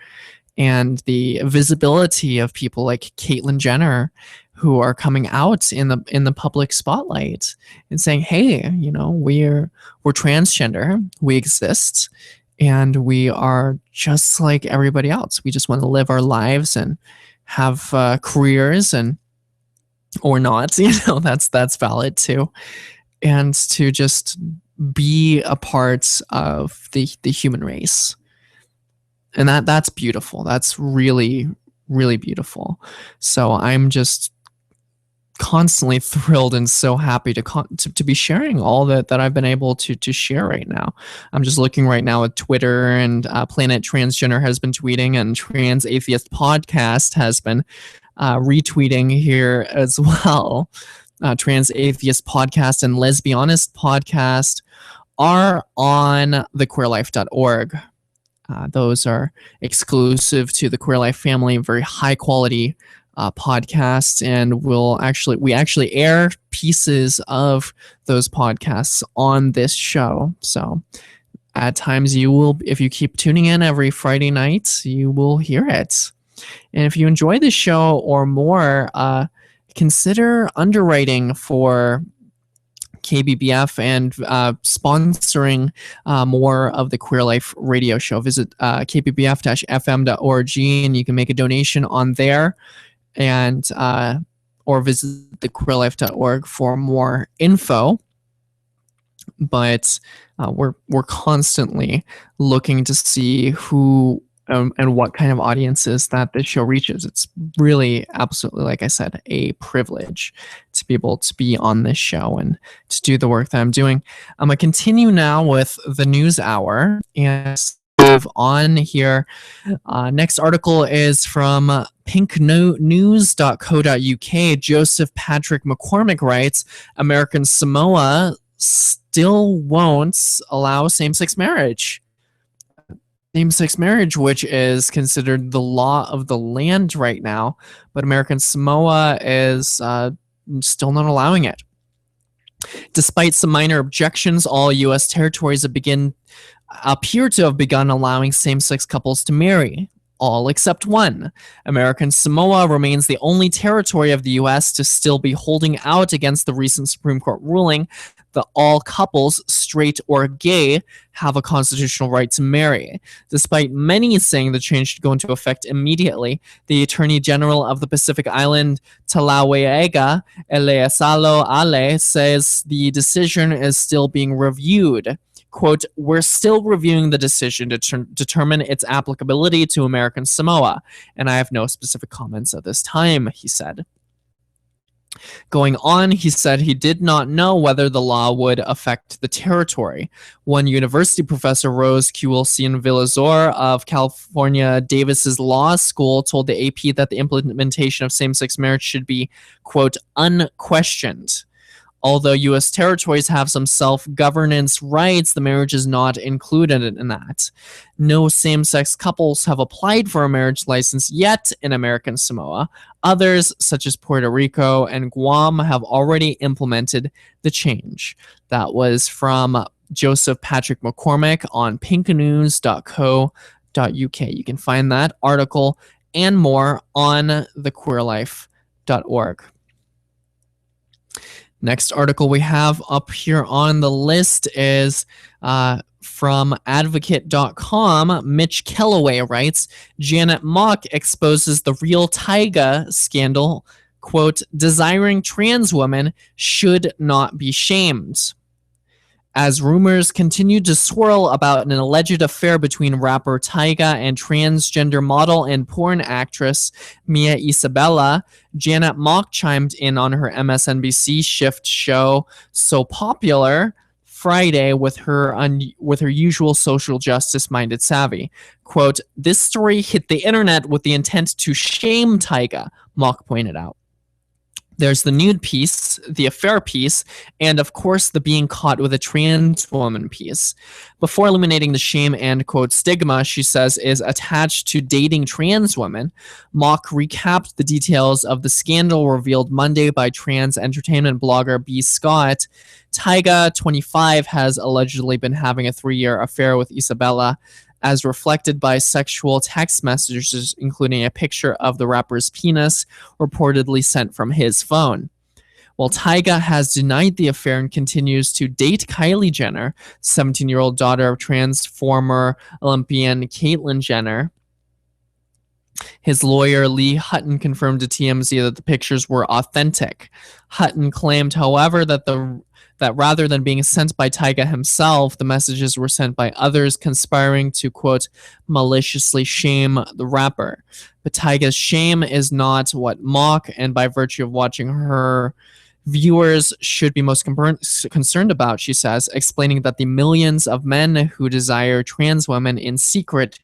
and the visibility of people like Caitlyn Jenner, who are coming out in the public spotlight and saying, hey, you know, we're transgender, we exist, and we are just like everybody else. We just want to live our lives and have careers, and or not, you know, that's valid too. And to just be a part of the human race. And that's beautiful. That's really, really beautiful. So I'm just constantly thrilled and so happy to be sharing all that I've been able to share right now. I'm just looking right now at Twitter, and Planet Transgender has been tweeting, and Trans Atheist Podcast has been retweeting here as well. Trans Atheist Podcast and Lesbianist Podcast are on thequeerlife.org. Those are exclusive to the Queer Life family, very high quality podcasts, and we actually air pieces of those podcasts on this show. So at times you will, if you keep tuning in every Friday night, you will hear it. And if you enjoy this show or more, consider underwriting for KBBF and sponsoring more of the Queer Life radio show. Visit kbbf-fm.org, and you can make a donation on there, and or visit thequeerlife.org for more info. But we're constantly looking to see who and what kind of audiences that this show reaches. It's really, absolutely, like I said, a privilege to be able to be on this show and to do the work that I'm doing. I'm going to continue now with the news hour and move on here. Next article is from pinknews.co.uk. Joseph Patrick McCormick writes, American Samoa still won't allow same-sex marriage. Same-sex marriage, which is considered the law of the land right now, but American Samoa is still not allowing it. Despite some minor objections, all U.S. territories appear to have begun allowing same-sex couples to marry. All except one. American Samoa remains the only territory of the U.S. to still be holding out against the recent Supreme Court ruling that all couples, straight or gay, have a constitutional right to marry. Despite many saying the change should go into effect immediately, the Attorney General of the Pacific Island, Talauega Eleazalo Ale, says the decision is still being reviewed. Quote, we're still reviewing the decision to determine its applicability to American Samoa, and I have no specific comments at this time, he said. Going on, he said he did not know whether the law would affect the territory. One university professor, Rose Quilcin-Villazor of California Davis's Law School, told the AP that the implementation of same-sex marriage should be, quote, unquestioned. Although U.S. territories have some self-governance rights, the marriage is not included in that. No same-sex couples have applied for a marriage license yet in American Samoa. Others, such as Puerto Rico and Guam, have already implemented the change. That was from Joseph Patrick McCormick on pinknews.co.uk. You can find that article and more on thequeerlife.org. Next article we have up here on the list is from advocate.com, Mitch Kellaway writes, Janet Mock exposes the real Kaiya scandal, quote, desiring trans women should not be shamed. As rumors continued to swirl about an alleged affair between rapper Kaiya and transgender model and porn actress Mia Isabella, Janet Mock chimed in on her MSNBC shift show So Popular Friday with her usual social justice minded savvy. Quote, this story hit the internet with the intent to shame Kaiya, Mock pointed out. There's the nude piece, the affair piece, and of course the being caught with a trans woman piece. Before illuminating the shame and, quote, stigma, she says, is attached to dating trans women, Mock recapped the details of the scandal revealed Monday by trans entertainment blogger B. Scott. Kaiya, 25, has allegedly been having a 3-year affair with Isabella, as reflected by sexual text messages, including a picture of the rapper's penis reportedly sent from his phone. While Kaiya has denied the affair and continues to date Kylie Jenner, 17-year-old daughter of trans former Olympian Caitlyn Jenner, his lawyer, Lee Hutton, confirmed to TMZ that the pictures were authentic. Hutton claimed, however, that rather than being sent by Kaiya himself, the messages were sent by others conspiring to, quote, maliciously shame the rapper. But Kaiya's shame is not what Mock, and by virtue of watching her, viewers should be most concerned about, she says, explaining that the millions of men who desire trans women in secret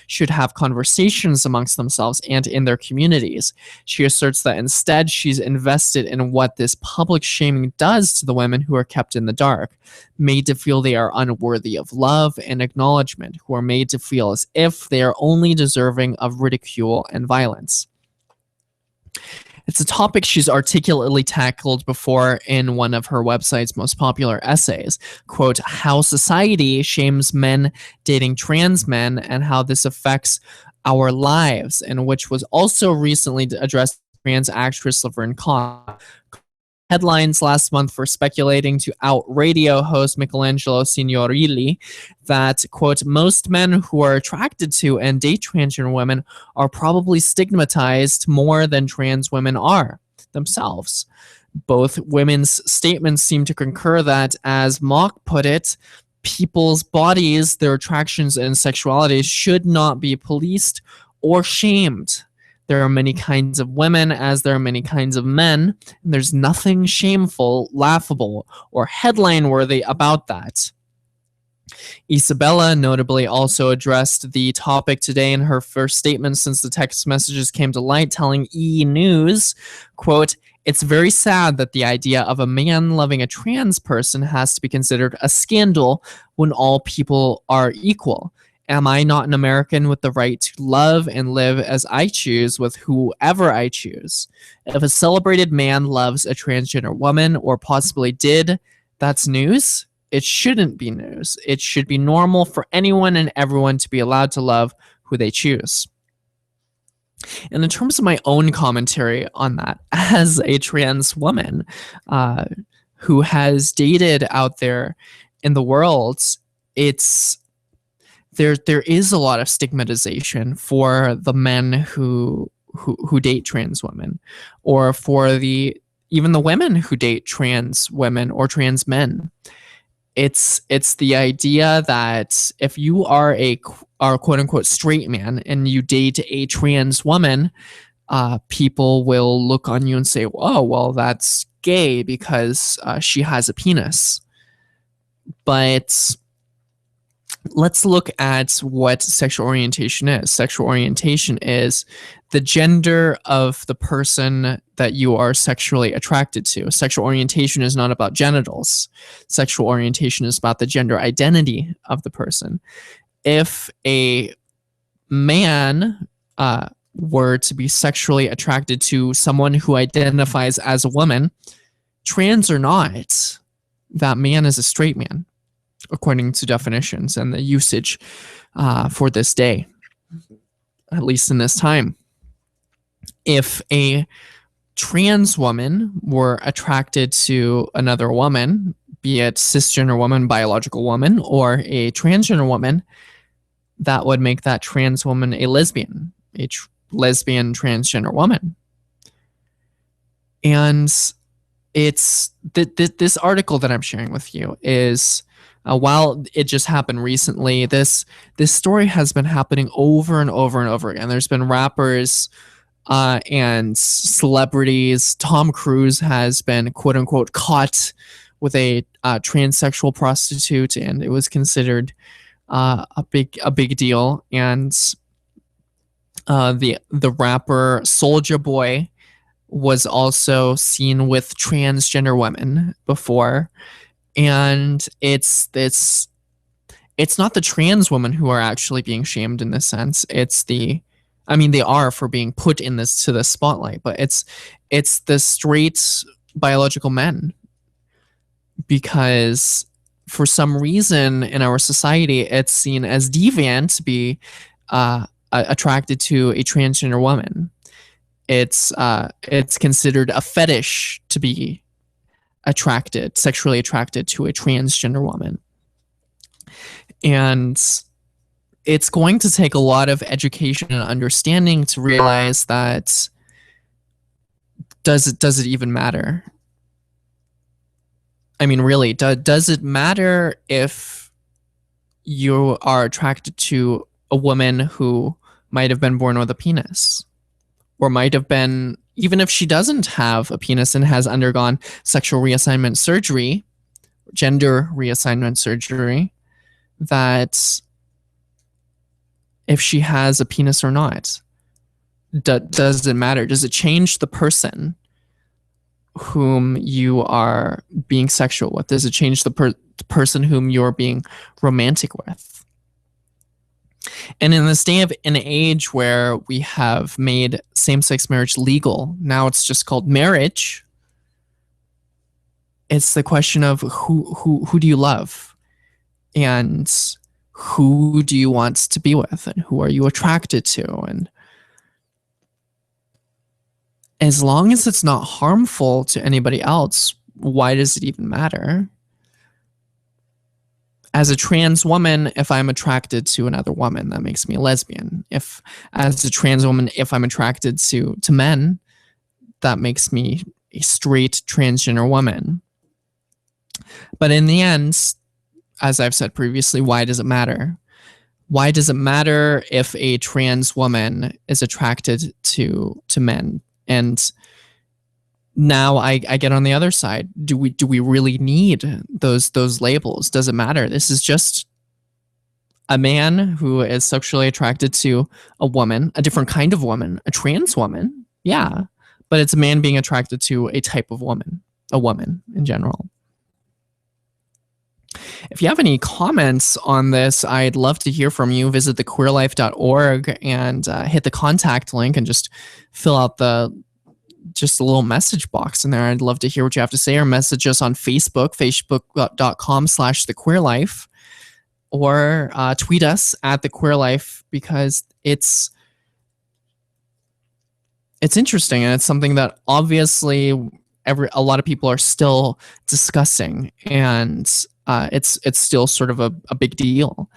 should have conversations amongst themselves and in their communities. She asserts that instead she's invested in what this public shaming does to the women who are kept in the dark, made to feel they are unworthy of love and acknowledgement, who are made to feel as if they are only deserving of ridicule and violence. It's a topic she's articulately tackled before in one of her website's most popular essays, quote, how society shames men dating trans men and how this affects our lives, and which was also recently addressed by trans actress Laverne Cox. Headlines last month for speculating to out radio host Michelangelo Signorilli that, quote, most men who are attracted to and date transgender women are probably stigmatized more than trans women are themselves. Both women's statements seem to concur that, as Mock put it, people's bodies, their attractions and sexuality should not be policed or shamed. There are many kinds of women as there are many kinds of men, and there's nothing shameful, laughable, or headline-worthy about that. Isabella notably also addressed the topic today in her first statement since the text messages came to light, telling E! News, quote, it's very sad that the idea of a man loving a trans person has to be considered a scandal when all people are equal. Am I not an American with the right to love and live as I choose with whoever I choose? If a celebrated man loves a transgender woman, or possibly did, that's news. It shouldn't be news. It should be normal for anyone and everyone to be allowed to love who they choose. And in terms of my own commentary on that, as a trans woman who has dated out there in the world, there is a lot of stigmatization for the men who date trans women, or for even the women who date trans women or trans men. It's the idea that if you are a quote unquote straight man and you date a trans woman, people will look on you and say, oh, well, that's gay because she has a penis. But let's look at what sexual orientation is. Sexual orientation is the gender of the person that you are sexually attracted to. Sexual orientation is not about genitals. Sexual orientation is about the gender identity of the person. If a man were to be sexually attracted to someone who identifies as a woman, trans or not, that man is a straight man, according to definitions and the usage for this day, at least in this time. If a trans woman were attracted to another woman, be it cisgender woman, biological woman, or a transgender woman, that would make that trans woman a lesbian, lesbian transgender woman. And it's this article that I'm sharing with you is, while it just happened recently, this story has been happening over and over and over again. There's been rappers and celebrities. Tom Cruise has been, quote unquote, caught with a transsexual prostitute, and it was considered a big deal. And the rapper Soulja Boy was also seen with transgender women before, and it's not the trans women who are actually being shamed in this sense. They are for being put in this spotlight, but it's the straight biological men, because for some reason in our society it's seen as deviant to be attracted to a transgender woman. It's considered a fetish to be sexually attracted to a transgender woman. And it's going to take a lot of education and understanding to realize that does it even matter? I mean, really, does it matter if you are attracted to a woman who might have been born with a penis? Or might have been, even if she doesn't have a penis and has undergone sexual reassignment surgery, gender reassignment surgery, that if she has a penis or not, does it matter? Does it change the person whom you are being sexual with? Does it change the person whom you're being romantic with? And in this day of an age where we have made same-sex marriage legal, now it's just called marriage. It's the question of who do you love, and who do you want to be with, and who are you attracted to? And as long as it's not harmful to anybody else, why does it even matter? As a trans woman, if I'm attracted to another woman, that makes me a lesbian. If, as a trans woman, if I'm attracted to men, that makes me a straight transgender woman. But in the end, as I've said previously, why does it matter? Why does it matter if a trans woman is attracted to men? And now I get on the other side. Do we really need those labels? Does it matter? This is just a man who is sexually attracted to a woman, a different kind of woman, a trans woman. Yeah, but it's a man being attracted to a type of woman, a woman in general. If you have any comments on this, I'd love to hear from you. Visit thequeerlife.org and hit the contact link and just fill out just a little message box in there. I'd love to hear what you have to say, or message us on Facebook, facebook.com/thequeerlife, or tweet us at thequeerlife, because it's interesting, and it's something that obviously a lot of people are still discussing, and it's still sort of a big deal.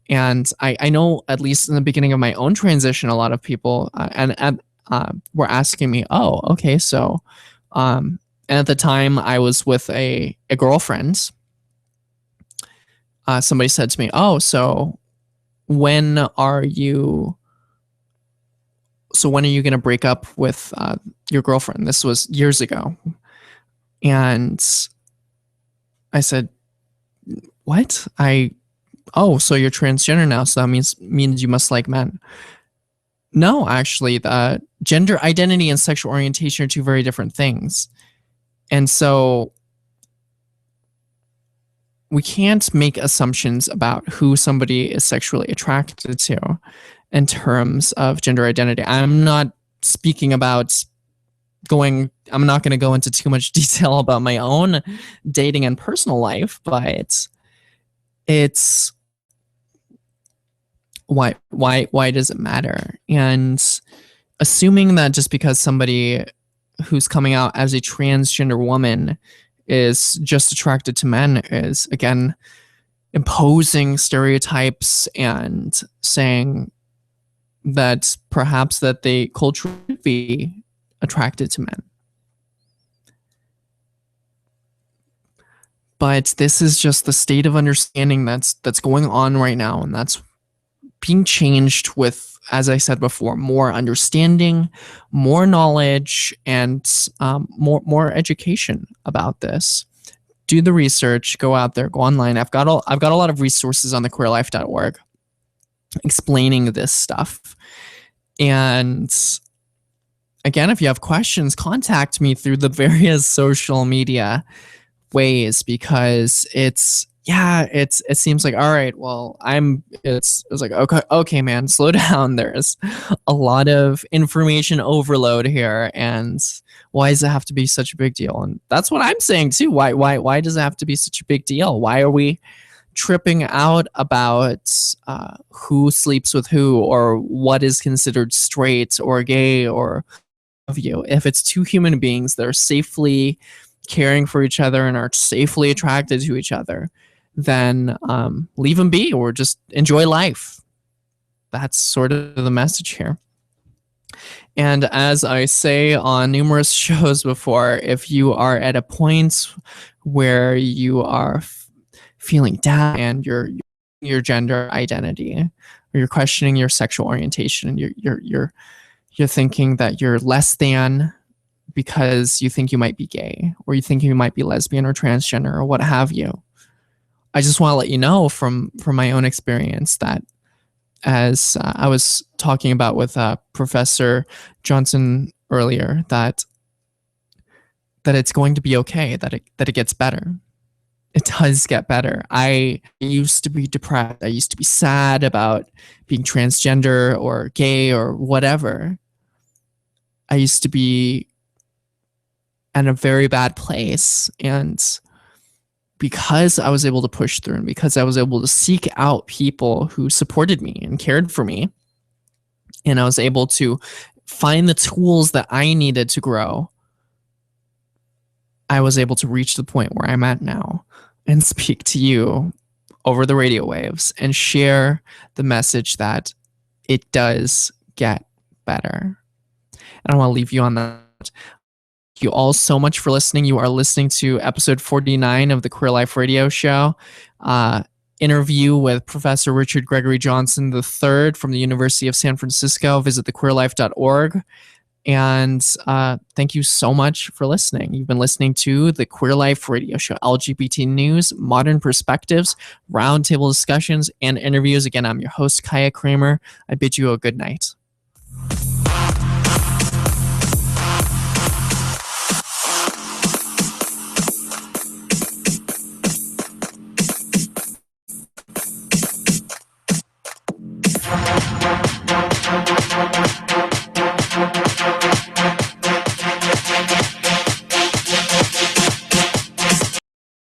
And I know, at least in the beginning of my own transition, a lot of people were asking me, oh, okay, so, and at the time I was with a girlfriend. Somebody said to me, oh, so when are you going to break up with your girlfriend? This was years ago. And I said, what? So you're transgender now, so that means you must like men. No, actually, the gender identity and sexual orientation are two very different things. And so we can't make assumptions about who somebody is sexually attracted to in terms of gender identity. I'm not speaking about I'm not going to go into too much detail about my own dating and personal life, but it's why does it matter? And assuming that just because somebody who's coming out as a transgender woman is just attracted to men is, again, imposing stereotypes and saying that perhaps that they culturally be attracted to men. But this is just the state of understanding that's going on right now, and that's being changed with, as I said before, more understanding, more knowledge, and more education about this. Do the research, go out there, go online. I've got a lot of resources on thequeerlife.org explaining this stuff. And again, if you have questions, contact me through the various social media ways, because it seems like, all right, well, it's like, okay, man, slow down. There's a lot of information overload here, and why does it have to be such a big deal? And that's what I'm saying too. Why does it have to be such a big deal? Why are we tripping out about who sleeps with who, or what is considered straight or gay or of you? If it's two human beings that are safely caring for each other and are safely attracted to each other, then leave them be, or just enjoy life. That's sort of the message here. And as I say on numerous shows before, if you are at a point where you are feeling down and your gender identity, or you're questioning your sexual orientation, and you're thinking that you're less than because you think you might be gay, or you think you might be lesbian or transgender or what have you, I just want to let you know from my own experience that, as I was talking about with Professor Johnson earlier, that it's going to be okay, that it gets better. It does get better. I used to be depressed. I used to be sad about being transgender or gay or whatever. I used to be in a very bad place, and because I was able to push through, and because I was able to seek out people who supported me and cared for me, and I was able to find the tools that I needed to grow, I was able to reach the point where I'm at now and speak to you over the radio waves and share the message that it does get better. And I want to leave you on that. Thank you all so much for listening. You are listening to episode 49 of the Queer Life Radio Show. Interview with Professor Richard Greggory Johnson III from the University of San Francisco. Visit thequeerlife.org. And thank you so much for listening. You've been listening to the Queer Life Radio Show, LGBT news, modern perspectives, roundtable discussions, and interviews. Again, I'm your host, Kaiya Kramer. I bid you a good night.